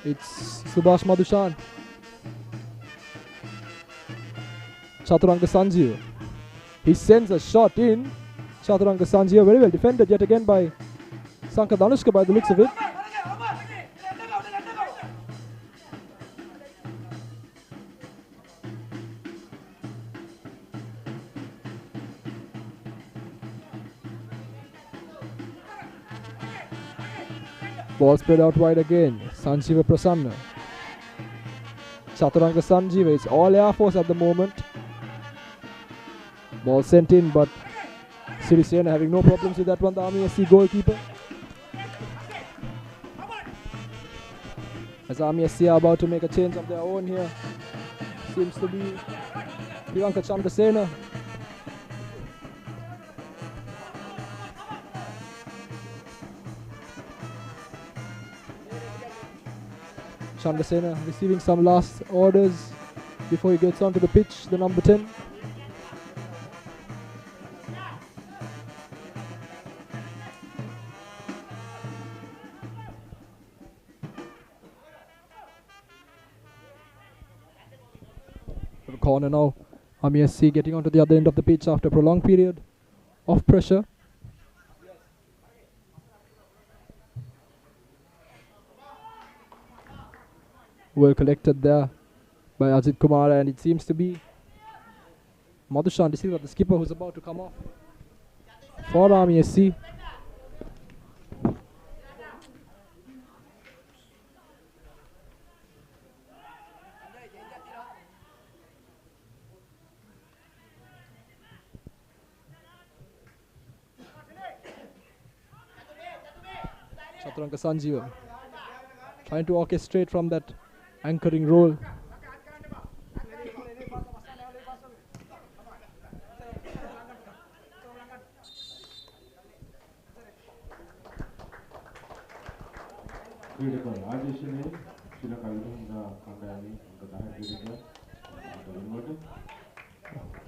It's Subhash Madhushan. Chaturanga Sanjeev. He sends a shot in. Chaturanga Sanjeev very well defended yet again by Sankar Danushka by the looks of it. Ball spread out wide again. Sanjeeva Prasanna. Chaturanga Sanjeeva. It's all Air Force at the moment. Ball sent in, but Sirisena having no problems with that one. The Army SC goalkeeper. As Army SC are about to make a change of their own here. Seems to be Priyanka Chandrasena. Chandrasena receiving some last orders before he gets onto the pitch, the number 10. The corner now. Army SC getting onto the other end of the pitch after a prolonged period of pressure. Well collected there by Ajit Kumar, and it seems to be Madhushan D'Silva, the skipper, who's about to come off for Army SC. Chaturanga Sanjeeva trying to orchestrate from that anchoring role.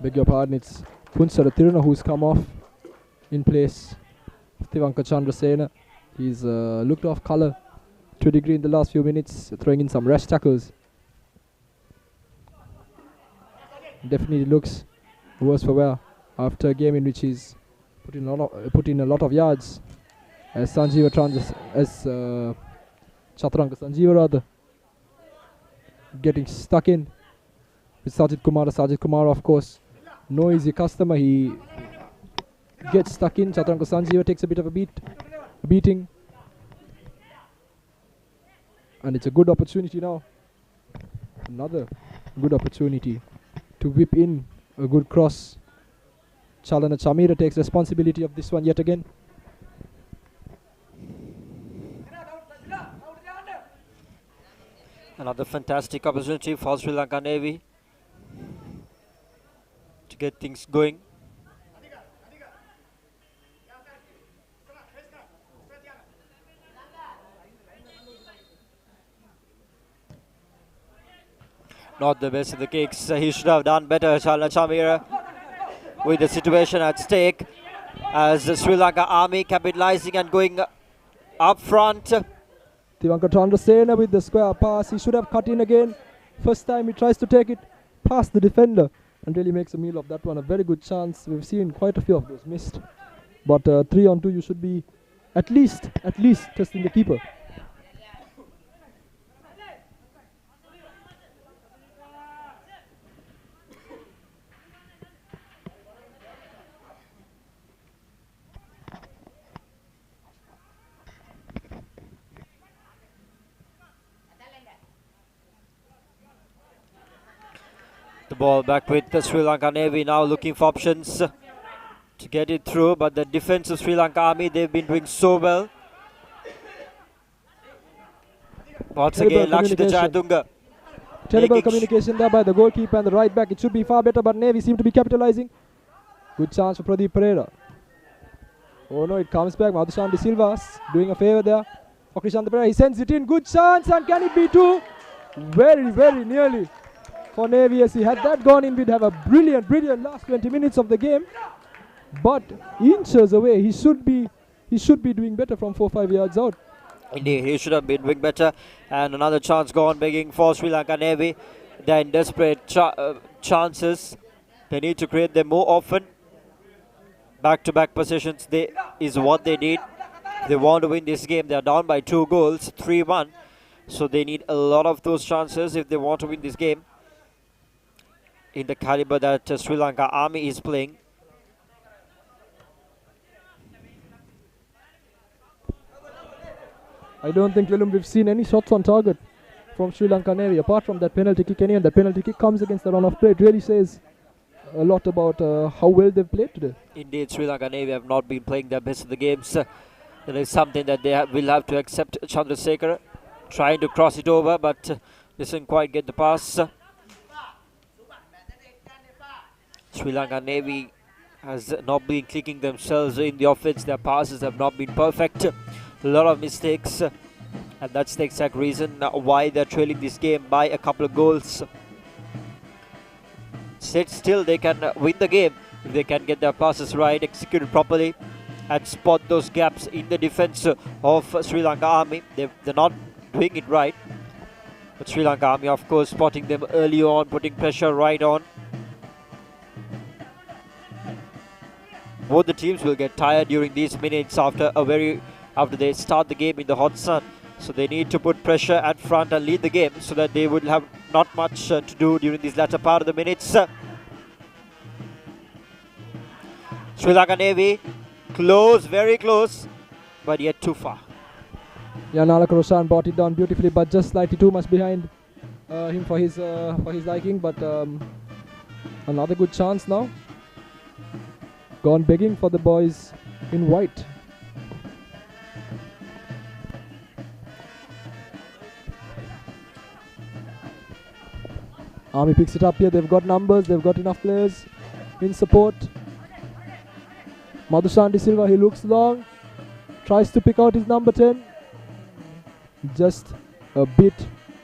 Beg your pardon, it's Punsara Tiruna who's come off in place of Tivanka Chandrasena. He's looked off colour to a degree in the last few minutes, throwing in some rash tackles. Definitely looks worse for wear after a game in which he's put in a lot of yards. As Chaturanga Sanjeeva rather getting stuck in with Sajid Kumar. Sajid Kumar, of course, no easy customer. He gets stuck in. Chaturanga Sanjeeva takes a bit of a beating, and it's a good opportunity now. Another good opportunity to whip in a good cross. Chalana Chamira takes responsibility of this one yet again. Another fantastic opportunity for Sri Lanka Navy to get things going. Not the best of the kicks. He should have done better, Chalana Chamira, with the situation at stake, as the Sri Lanka Army capitalizing and going up front. Tivanka Chandrasena with the square pass. He should have cut in again. First time he tries to take it past the defender and really makes a meal of that one. A very good chance. We've seen quite a few of those missed. But 3-on-2, you should be at least testing the keeper. The ball back with the Sri Lanka Navy, now looking for options to get it through, but the defense of Sri Lanka Army, they've been doing so well. Once again, Lakshita Jayatunga. Terrible communication there by the goalkeeper and the right back. It should be far better, but Navy seem to be capitalizing. Good chance for Pradeep Pereira. Oh no, it comes back. Madhushan De Silva's doing a favour there for Krishant Pereira. He sends it in. Good chance, and can it be two? Very, very nearly for Navy. As he had that gone in, we'd have a brilliant last 20 minutes of the game. But inches away, he should be doing better from 4-5 yards out. Indeed, he should have been doing better. And another chance gone, begging for Sri Lanka Navy. They're in desperate chances. They need to create them more often. Back-to-back positions is what they need. They want to win this game. They are down by 2 goals, 3-1. So they need a lot of those chances if they want to win this game in the caliber that Sri Lanka Army is playing. I don't think, Lilum, we've seen any shots on target from Sri Lanka Navy apart from that penalty kick. And that penalty kick comes against the run of play. It really says a lot about how well they've played today. Indeed, Sri Lanka Navy have not been playing their best of the games. That is something that they will have to accept. Chandrasekhar trying to cross it over, but doesn't quite get the pass. Sri Lanka Navy has not been clicking themselves in the offense. Their passes have not been perfect. A lot of mistakes, and that's the exact reason why they're trailing this game by a couple of goals. Still, they can win the game if they can get their passes right, executed properly, and spot those gaps in the defense of Sri Lanka Army. They're not doing it right. But Sri Lanka Army, of course, spotting them early on, putting pressure right on. Both the teams will get tired during these minutes after they start the game in the hot sun. So they need to put pressure at front and lead the game so that they would have not much to do during this latter part of the minutes. Sri Lanka Navy, close, very close, but yet too far. Yeah, Nalaka Roshan brought it down beautifully, but just slightly too much behind him for his liking. But another good chance now. Gone begging for the boys in white. Army picks it up here. They've got numbers. They've got enough players in support. Madhushan De Silva, he looks long. Tries to pick out his number 10. Just a bit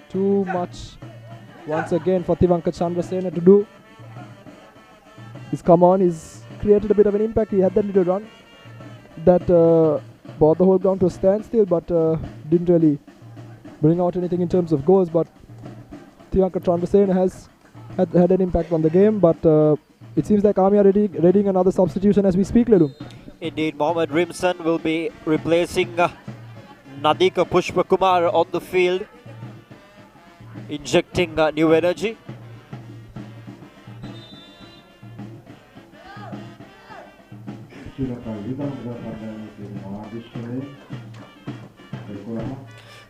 too much once again for Tivanka Chandrasena to do. He's come on. He's created a bit of an impact. He had that little run that brought the whole ground to a standstill, but didn't really bring out anything in terms of goals, but Tianka Chandrasena has had an impact on the game, but it seems like Army are readying another substitution as we speak, Lelu. Indeed, Mohammad Rimson will be replacing Nadika Pushpakumar on the field, injecting new energy.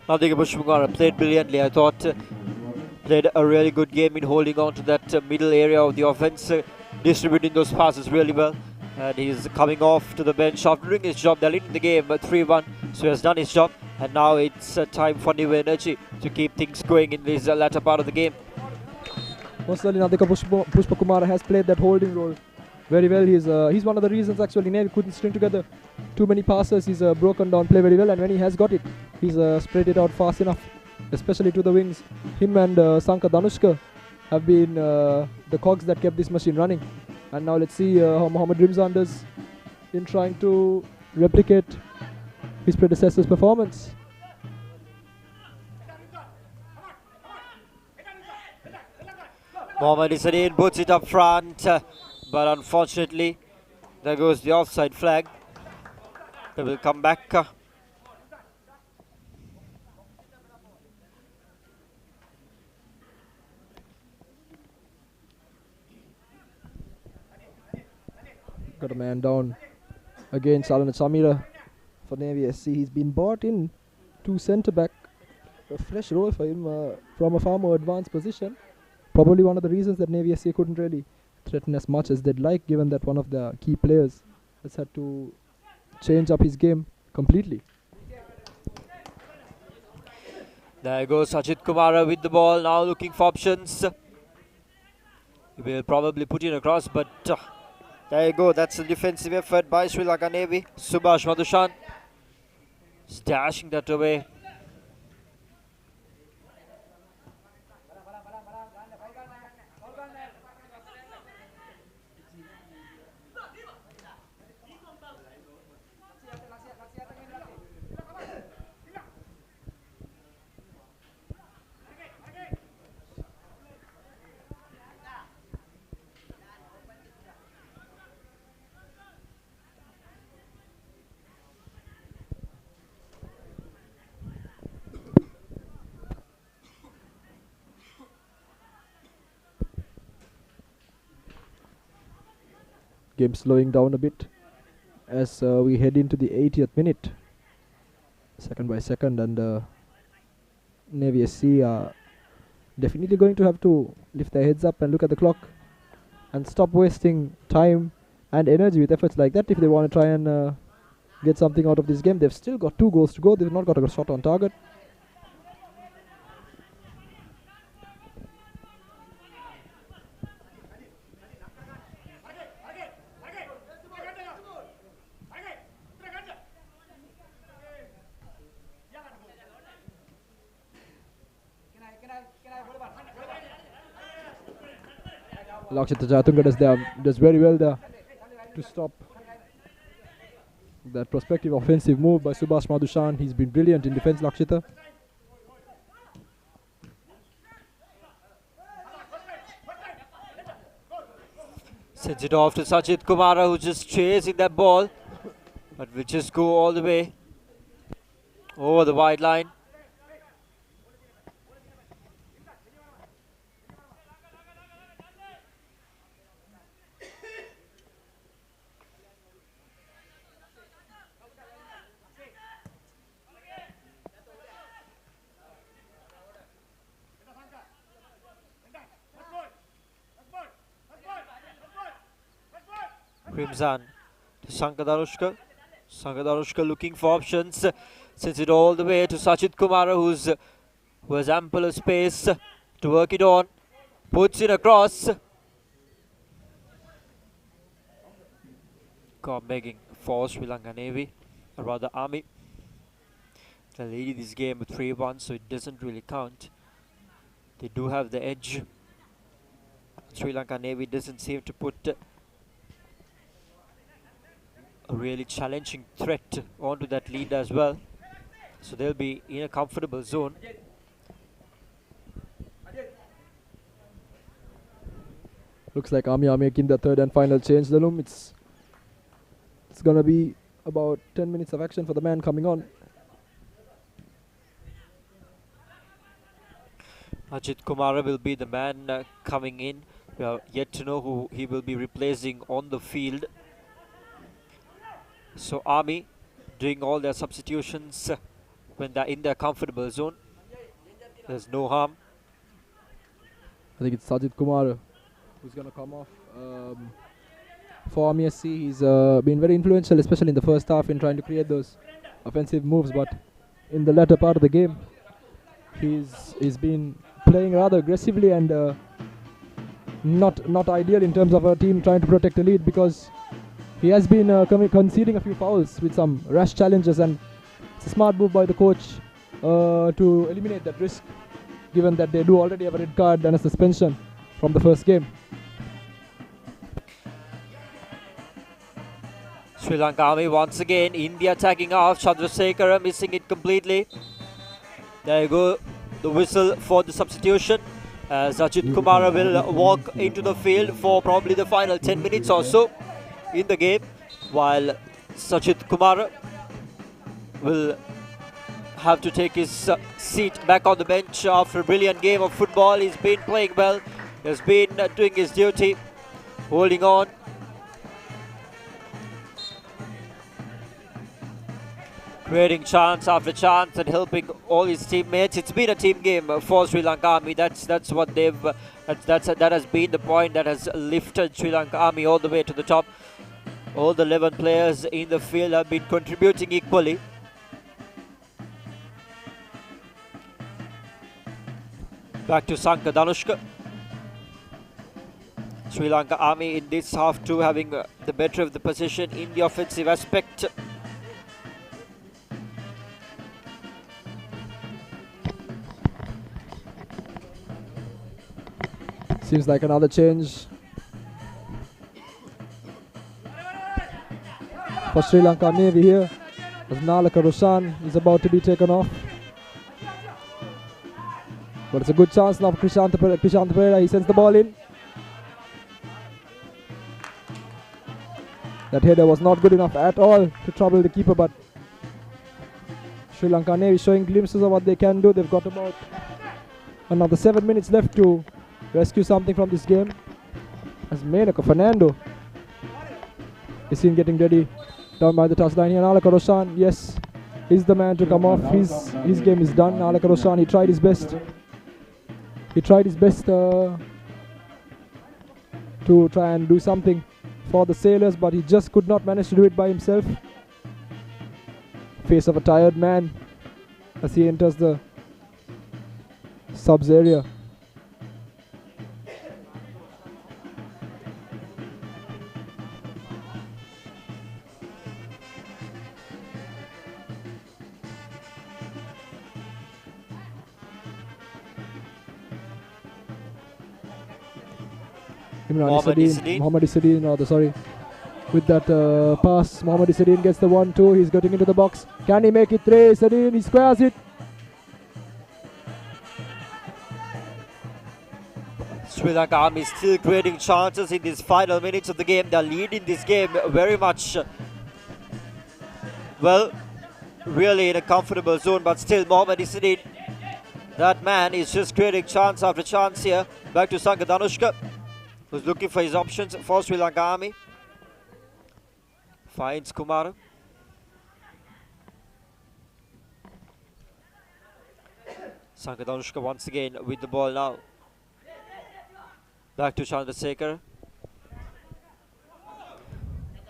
Nadika Pushpakumar played brilliantly, I thought. Played a really good game in holding on to that middle area of the offense, distributing those passes really well. And he's coming off to the bench after doing his job. They're leading the game 3-1, so he has done his job. And now it's time for new energy to keep things going in this latter part of the game. Personally, Nadika Pushpakumar has played that holding role very well. He's one of the reasons actually Navy couldn't string together too many passes. He's broken down play very well, and when he has got it, he's spread it out fast enough, especially to the wings. Him and Sanka Danushka have been the cogs that kept this machine running. And now let's see how Mohammad Rimzan does in trying to replicate his predecessor's performance. Mohammad Issanin puts it up front, but unfortunately there goes the offside flag. They will come back. Got a man down against Alana Samira for Navy SC. He's been brought in to centre back, a fresh role for him from a far more advanced position. Probably one of the reasons that Navy SC couldn't really threaten as much as they'd like, given that one of the key players has had to change up his game completely. There goes Sajid Kumara with the ball, now looking for options. He will probably put in a cross, but there you go. That's a defensive effort by Sri Lanka Navy. Subhash Madhushan stashing that away. Game slowing down a bit as we head into the 80th minute, second by second, and Navy SC are definitely going to have to lift their heads up and look at the clock and stop wasting time and energy with efforts like that if they want to try and get something out of this game. They've still got 2 goals to go. They've not got a shot on target. Lakshita Jatunga does very well there to stop that prospective offensive move by Subhash Madhushan. He's been brilliant in defense, Lakshita. Sends it off to Sajid Kumara, who's just chasing that ball, but will just go all the way over the wide line. Rimzan to Sankadarushka. Sankadarushka looking for options. Sends it all the way to Sajid Kumara, who has ample space to work it on. Puts it across. God begging for Sri Lanka Navy, or rather Army. They're leading this game 3-1, so it doesn't really count. They do have the edge. Sri Lanka Navy doesn't seem to put a really challenging threat onto that lead as well. So they'll be in a comfortable zone. Looks like Army are making the third and final change. Lalum, it's gonna be about 10 minutes of action for the man coming on. Ajit Kumara will be the man coming in. We are yet to know who he will be replacing on the field. So Army doing all their substitutions when they're in their comfortable zone. There's no harm. I think it's Sajid Kumar who's going to come off. For Army SC, he's been very influential, especially in the first half, in trying to create those offensive moves. But in the latter part of the game, he's been playing rather aggressively and not ideal in terms of a team trying to protect a lead, because he has been conceding a few fouls with some rash challenges, and it's a smart move by the coach to eliminate that risk, given that they do already have a red card and a suspension from the first game. Sri Lanka Army once again. India attacking off. Chandrasekhara missing it completely. There you go. The whistle for the substitution. Ajit Kumara will walk into the field for probably the final 10 minutes or so in the game, while Sajid Kumar will have to take his seat back on the bench after a brilliant game of football. He's been playing well. He's been doing his duty, holding on. Creating chance after chance and helping all his teammates. It's been a team game for Sri Lanka Army. That's what they've. That has been the point that has lifted Sri Lanka Army all the way to the top. All the 11 players in the field have been contributing equally. Back to Sanka Danushka. Sri Lanka Army in this half two having the better of the position in the offensive aspect. Seems like another change for Sri Lanka Navy here, as Nalaka Roshan is about to be taken off. But it's a good chance now for Krishant Pereira. He sends the ball in. That header was not good enough at all to trouble the keeper, but Sri Lanka Navy showing glimpses of what they can do. They've got about another 7 minutes left to rescue something from this game, as Menaka Fernando is seen getting ready down by the touchline here. Nalaka Roshan, yes, is the man to come off. His game is done. Nalaka Roshan, he tried his best. He tried his best to try and do something for the Sailors, but he just could not manage to do it by himself. Face of a tired man as he enters the subs area. Mohammad Isadeen, with that pass, Mohammad Isadeen gets the 1-2. He's getting into the box. Can he make it 3? Isadeen, he squares it. Sri Lanka Army still creating chances in these final minutes of the game. They're leading this game very much, well, really in a comfortable zone, but still Mohammad Isadeen, that man is just creating chance after chance here. Back to Sanka Danushka, who's looking for his options for Sri Lanka Army. Finds Kumar. Sanka Danushka once again with the ball now. Back to Chandrasekhar.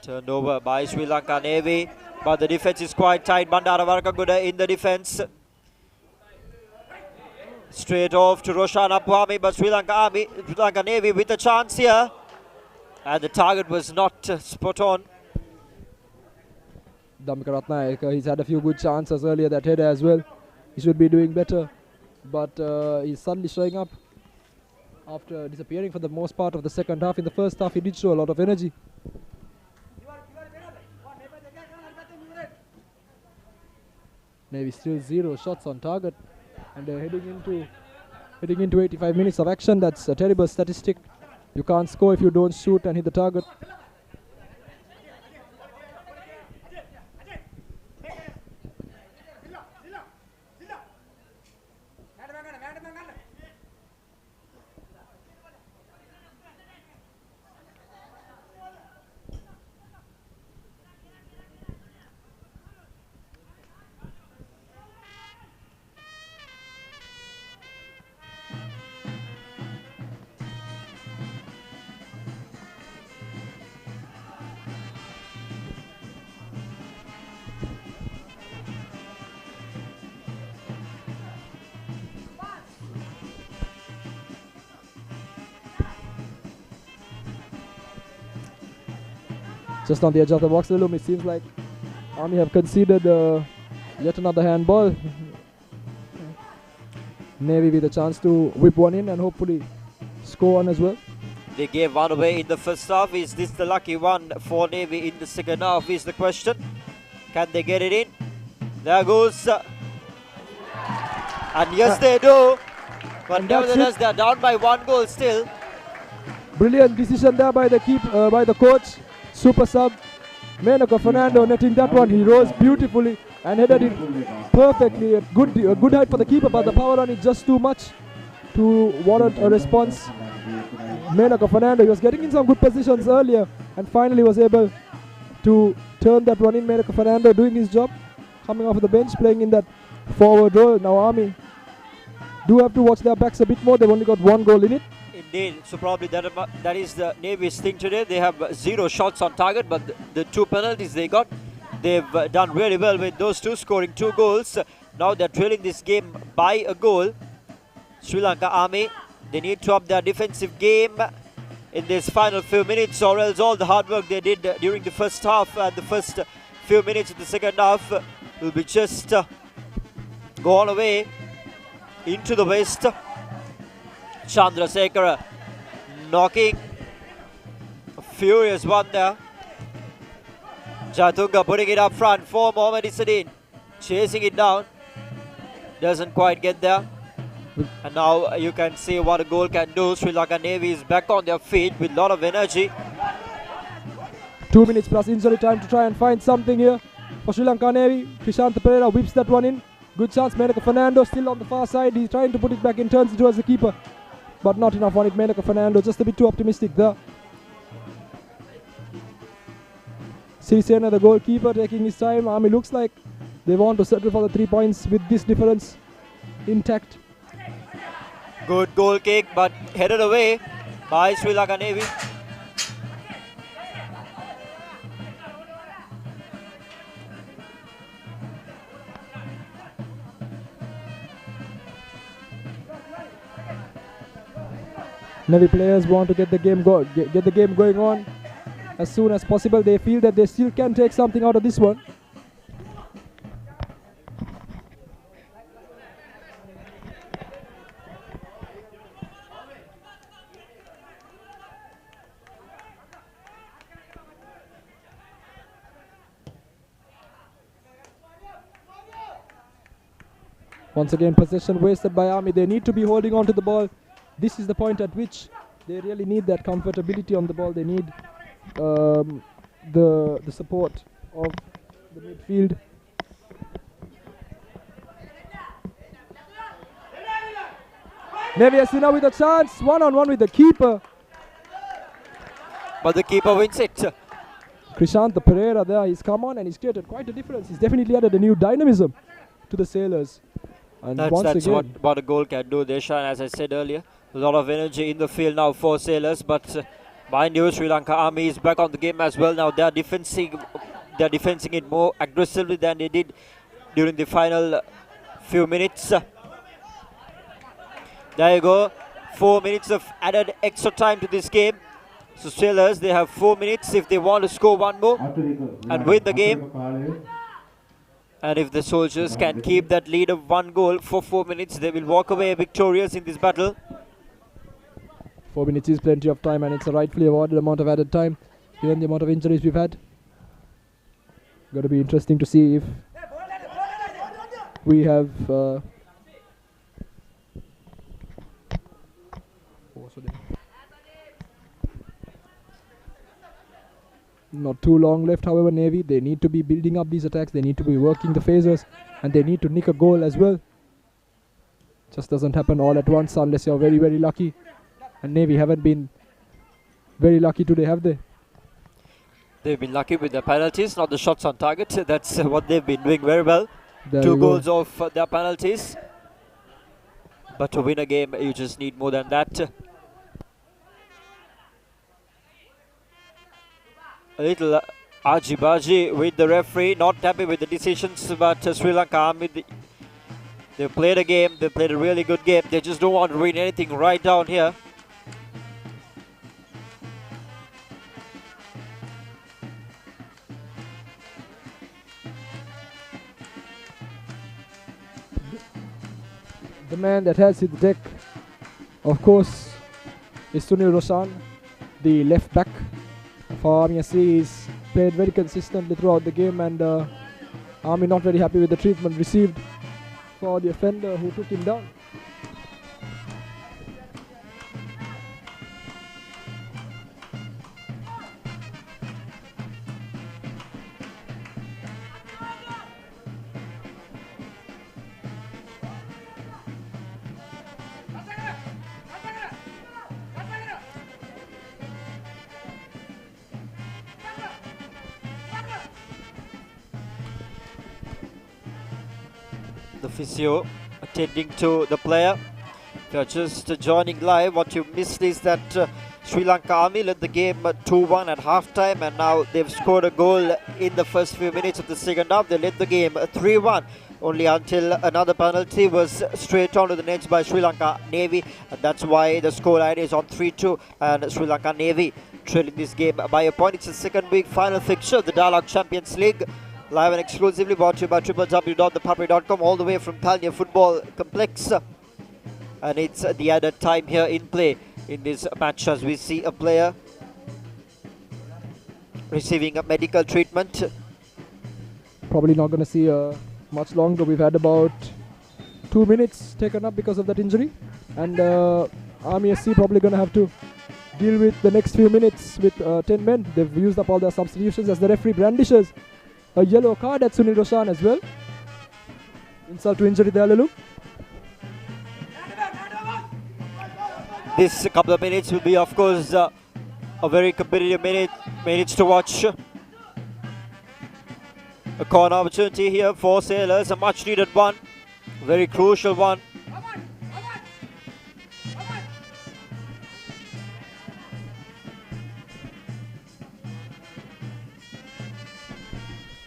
Turned over by Sri Lanka Navy, but the defense is quite tight. Bandara Varakaguda in the defense. Straight off to Roshan Apwami, but Sri Lanka Navy with a chance here. And the target was not spot on. Dhammika Ratnayaka, he's had a few good chances earlier, that header as well. He should be doing better, but he's suddenly showing up after disappearing for the most part of the second half. In the first half, he did show a lot of energy. Navy still 0 shots on target, and they're heading into 85 minutes of action. That's a terrible statistic. You can't score if you don't shoot and hit the target. Just on the edge of the box, it seems like Army have conceded yet another handball. Navy with a chance to whip one in and hopefully score one as well. They gave one away in the first half. Is this the lucky one for Navy in the second half is the question. Can they get it in? There goes. And yes, they do. But nevertheless, they are down by 1 goal still. Brilliant decision there by the coach. Super sub. Menaka Fernando netting that one. He rose beautifully and headed it perfectly. A good height for the keeper, but the power on it just too much to warrant a response. Menaka Fernando, he was getting in some good positions earlier and finally was able to turn that one in. Menaka Fernando doing his job, coming off the bench, playing in that forward role. Now Army do have to watch their backs a bit more. They've only got 1 goal in it. Indeed, so probably that is the Navy's thing today. They have 0 shots on target, but the 2 penalties they got, they've done really well with those 2, scoring 2 goals. Now they're trailing this game by a goal. Sri Lanka Army, they need to up their defensive game in this final few minutes, or else all the hard work they did during the first half and the first few minutes of the second half will be just gone away into the west. Chandrasekhara knocking a furious one there. Jatunga putting it up front for Mohammad Isadin, chasing it down, doesn't quite get there. And now you can see what a goal can do. Sri Lanka Navy is back on their feet with a lot of energy. 2 minutes plus injury time to try and find something here for Sri Lanka Navy. Krishant Pereira whips that one in. Good chance. Menaka Fernando still on the far side. He's trying to put it back in, turns it towards the keeper, but not enough on it. Menaka Fernando just a bit too optimistic there. Sirisena, the goalkeeper, taking his time. Army looks like they want to settle for the 3 points with this difference intact. Good goal kick, but headed away by Sri Lanka Navy. Navy players want to get the game going on as soon as possible. They feel that they still can take something out of this one. Once again, possession wasted by Army. They need to be holding on to the ball. This is the point at which they really need that comfortability on the ball. They need the support of the midfield. Neviasina with a chance, 1-on-1 with the keeper. But the keeper wins it. Krishant Pereira there, he's come on and he's created quite a difference. He's definitely added a new dynamism to the Sailors. And that's what a goal can do, Deshan, as I said earlier. A lot of energy in the field now for Sailors, but mind you, Sri Lanka Army is back on the game as well now. They're defending it more aggressively than they did during the final few minutes. There you go, 4 minutes of added extra time to this game. So Sailors, they have 4 minutes if they want to score one more and win the game. And if the Soldiers can keep that lead of 1 goal for 4 minutes, they will walk away victorious in this battle. 4 minutes is plenty of time, and it's a rightfully awarded amount of added time given the amount of injuries we've had. Going to be interesting to see if we have not too long left. However, Navy, they need to be building up these attacks. They need to be working the phases, and they need to nick a goal as well. Just doesn't happen all at once unless you're very, very lucky. And Navy haven't been very lucky today, have they? They've been lucky with the penalties, not the shots on target. That's what they've been doing very well. There 2 you go. goals off their penalties. But to win a game, you just need more than that. A little argy-bargy with the referee, not happy with the decisions, but Sri Lanka Army, they played a game, they played a really good game. They just don't want to win anything right down here. The man that has hit the deck, of course, is Sunil Roshan, the left back for Army SC. He's played very consistently throughout the game, and Army not very happy with the treatment received for the offender who took him down. The physio attending to the player. If you're just joining live, what you missed is that Sri Lanka Army led the game 2-1 at halftime, and now they've scored a goal in the first few minutes of the second half. They led the game 3-1 only until another penalty was straight onto the nets by Sri Lanka Navy, and that's why the scoreline is on 3-2 and Sri Lanka Navy trailing this game by a point. It's the second week final fixture of the Dialog Champions League. Live and exclusively brought to you by www.thepapare.com, all the way from Palnia Football Complex. And it's the added time here in play in this match as we see a player receiving a medical treatment. Probably not going to see much longer. We've had about 2 minutes taken up because of that injury, and Army SC probably going to have to deal with the next few minutes with 10 men. They've used up all their substitutions as the referee brandishes a yellow card at Sunil Roshan as well. Insult to injury there, Lalu. This couple of minutes will be, of course, a very competitive minutes to watch. A corner opportunity here for Sailors, a much needed one, very crucial one.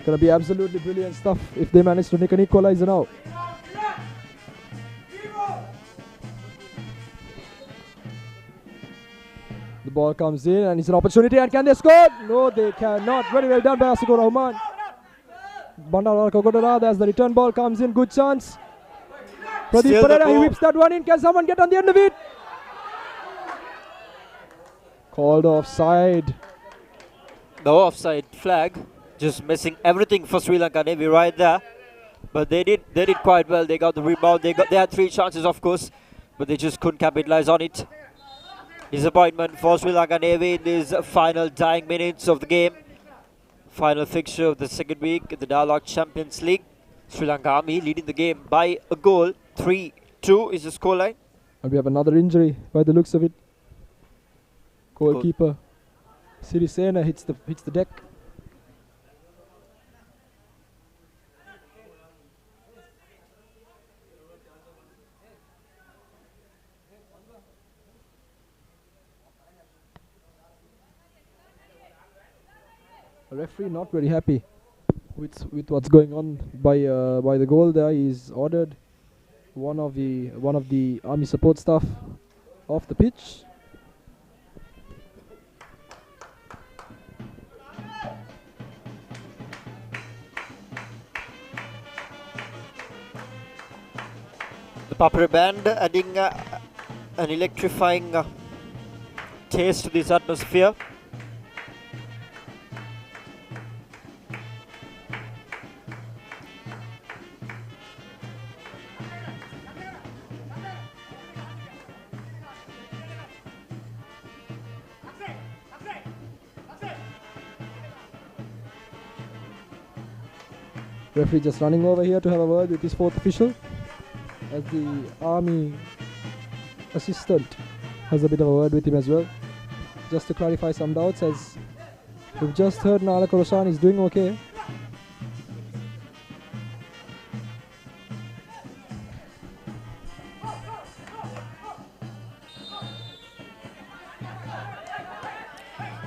Gonna be absolutely brilliant stuff if they manage to nick an equalizer now. The ball comes in and it's an opportunity, and can they score? No, they cannot. Very well done by Asiko Rahman. Bandar Kokodara, there's the return ball, comes in, good chance. Pradeep Still Pereira, he whips that one in. Can someone get on the end of it? Called offside. No offside flag, just missing everything for Sri Lanka Navy right there. But they did quite well. They got the rebound. They had 3 chances, of course, but they just couldn't capitalize on it. Disappointment for Sri Lanka Navy in these final dying minutes of the game. Final fixture of the second week in the Dialog Champions League. Sri Lanka Army leading the game by a goal. 3-2 is the scoreline. And we have another injury by the looks of it. Goalkeeper Sirisena hits the deck. The referee not very happy with what's going on by the goal there. He's ordered one of the Army support staff off the pitch. The ThePapare band adding an electrifying taste to this atmosphere. Referee just running over here to have a word with his fourth official, as the Army assistant has a bit of a word with him as well, just to clarify some doubts, as we've just heard Nalaka Roshan is doing okay.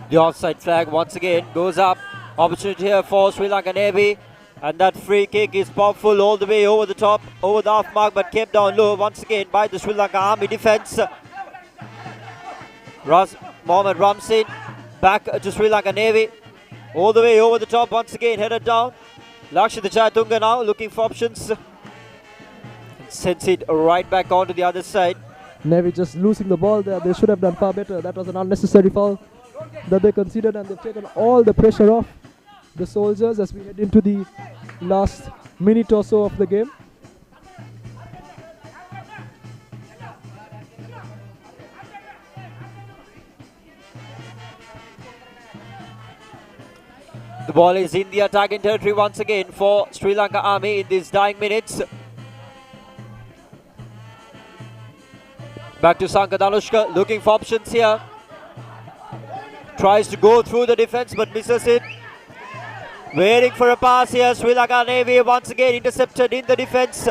The offside flag once again goes up. Opportunity here for Sri Lanka Navy. And that free kick is powerful all the way over the top, over the half mark, but kept down low once again by the Sri Lanka Army defence. Mohammad Ramsin back to Sri Lanka Navy. All the way over the top once again, headed down. Lakshita Jayatunga now looking for options. Sends it right back onto the other side. Navy just losing the ball there. They should have done far better. That was an unnecessary foul that they considered, and they've taken all the pressure off the soldiers as we head into the last minute or so of the game. The ball is in the attacking territory once again for Sri Lanka Army in these dying minutes. Back to Sanka Danushka, looking for options here. Tries to go through the defense but misses it. Waiting for a pass here. Sri Lanka Navy once again intercepted in the defense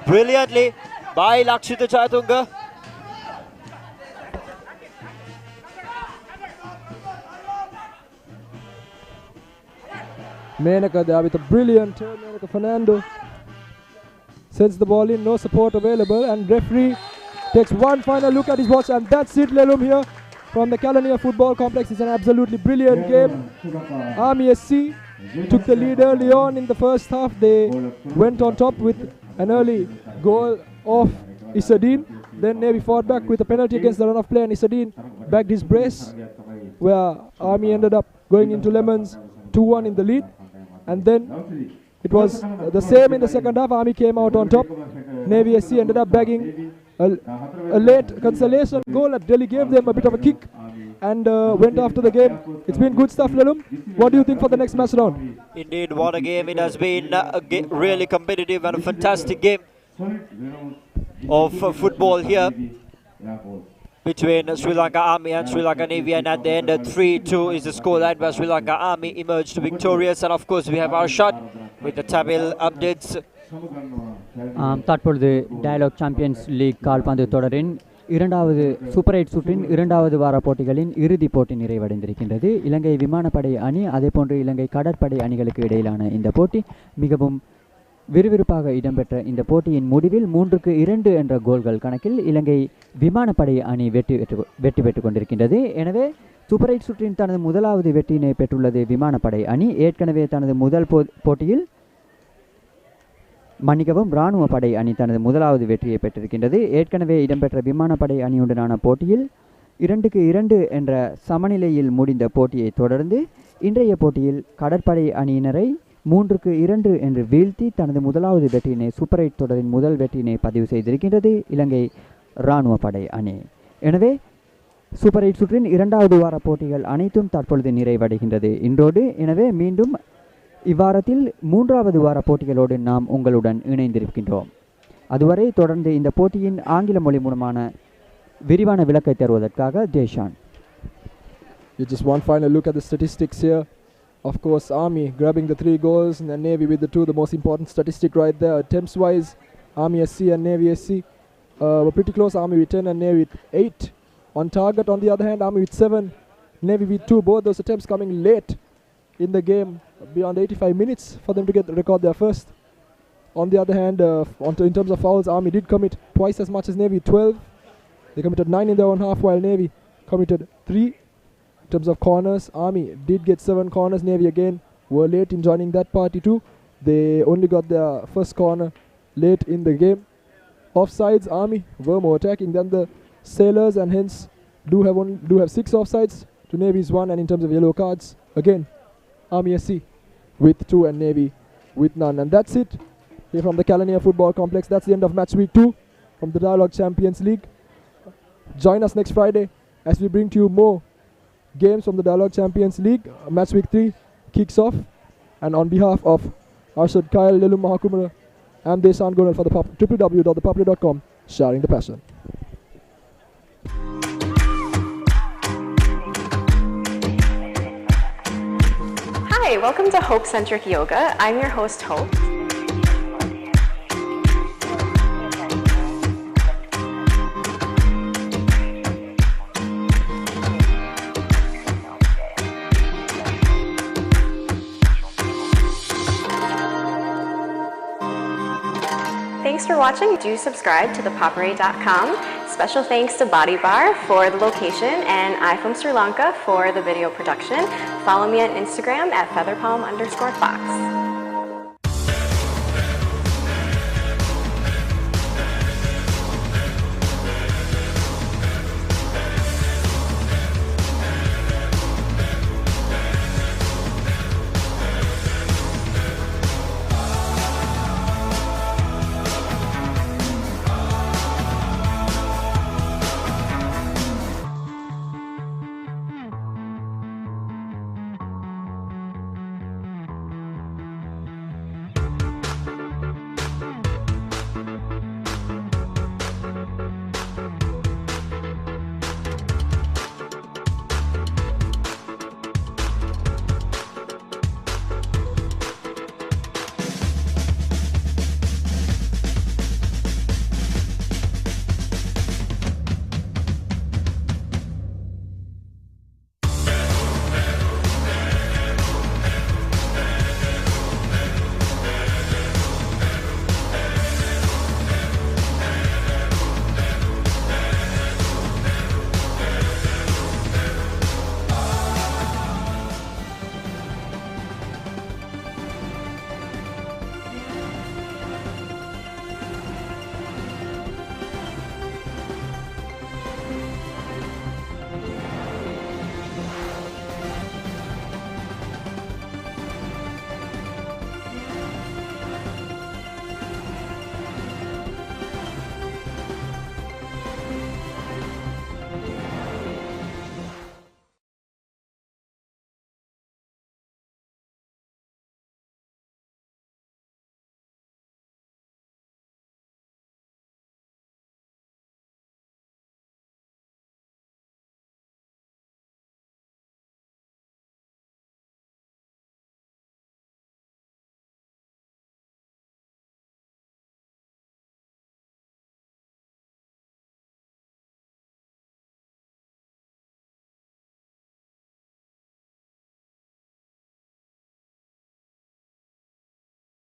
brilliantly by Lakshita Jayatunga. Menaka there with a brilliant turn. Menaka Fernando sends the ball in, no support available, and referee takes one final look at his watch, and that's it, Lelum here from the Kalania Football Complex. It's an absolutely brilliant game. Army SC took the lead early on in the first half. They went on top with an early goal of Isadine. Then Navy fought back with a penalty against the run-off play, and Isadine backed his brace, where Army ended up going into Lemons 2-1 in the lead. And then it was the same in the second half. Army came out on top. Navy SC ended up bagging a late consolation goal that Delhi gave them a bit of a kick and went after the game. It's been good stuff, Lelum. What do you think for the next match round? Indeed, what a game it has been. Really competitive and a fantastic game of football here between Sri Lanka Army and Sri Lanka Navy, and at the end 3-2 is the scoreline where Sri Lanka Army emerged victorious. And of course we have our shot with the Tamil updates. தற்பொழுது dialogue champions league கால்பந்து தொடரின் இரண்டாவது super 8 சுற்றின் இரண்டாவது வார போட்டிகளின் இறுதிப் போட்டி நிறைவடைந்திருக்கின்றது. இலங்கை விமானப்படை அணி அதேபோன்று இலங்கை கடற்படை அணிகளுக்கு இடையிலான இந்த போட்டி மிகவும் விறுவிறுப்பாக இடம்பெற்ற இந்த போட்டியின் முடிவில் 3-2 என்ற கோல்கள் கணக்கில் இலங்கை விமானப்படை அணி வெற்றி பெற்றுக் கொண்டிருக்கின்றது. எனவே சூப்பர் 8 சுற்றின் தனது முதலாவது வெற்றியினை பெற்றுள்ளது விமானப்படை அணி. ஏற்கனவே தனது முதல் போட்டியில் இராணுவ படை அணி தனது முதலாவது வெற்றியை பெற்றிருக்கின்றது. ஏற்கனவே இடம்பெற்ற விமானப்படை அணியுடனான போட்டியில் 2-2 என்ற சமநிலையில் முடிந்த போட்டியை தொடர்ந்து இன்றைய போட்டியில் கடற்படை அணியினரை 3-2 என்று வீழ்த்தி தனது முதலாவது வெற்றியினை சூப்பர் 8 தொடரின் முதல் வெற்றியினை பதிவு செய்திருக்கின்றது இலங்கை இராணுவ படை அணி. எனவே சூப்பர் 8 சுற்றின் இரண்டாவது வார போட்டிகள் அனைத்தும் தற்பொழுது நிறைவடைகின்றது இன்றோடு. எனவே மீண்டும் இவ்வாரத்தில் மூன்றாவது வார போட்டிகளோடு நாம் உங்களுடன் இணைந்திருக்கின்றோம். அதுவரை தொடர்ந்து இந்த போட்டியின் ஆங்கில மொழி மூலமான விரிவான விளக்கை தருவதற்காக தேஷான். Just one final look at the statistics here. Of course, Army grabbing the 3 goals and Navy with the 2, the most important statistic right there. Attempts wise, Army SC and Navy SC were pretty close. Army with 10 and Navy with 8 on target. On the other hand, Army with 7, Navy with 2. Both those attempts coming late in the game, beyond 85 minutes for them to record their first. On the other hand, in terms of fouls, Army did commit twice as much as Navy, 12. They committed 9 in their own half, while Navy committed 3. In terms of corners, Army did get 7 corners. Navy again were late in joining that party too. They only got their first corner late in the game. Offsides, Army were more attacking than the Sailors, and hence do have 6 offsides to Navy's 1. And in terms of yellow cards, again Army SC with 2 and Navy with none. And that's it here from the Kalania Football Complex. That's the end of match week 2 from the Dialog Champions League. Join us next Friday as we bring to you more games from the Dialog Champions League. Match week 3 kicks off, and on behalf of Arshad Kyle, Lelu Mahakumara, and Desan Gonal for the www.thepapare.com, sharing the passion. Hi, welcome to Hope Centric Yoga. I'm your host, Hope. Thanks for watching. Do subscribe to ThePapare.com. Special thanks to BodyBar for the location and I from Sri Lanka for the video production. Follow me on Instagram at featherpalm_fox.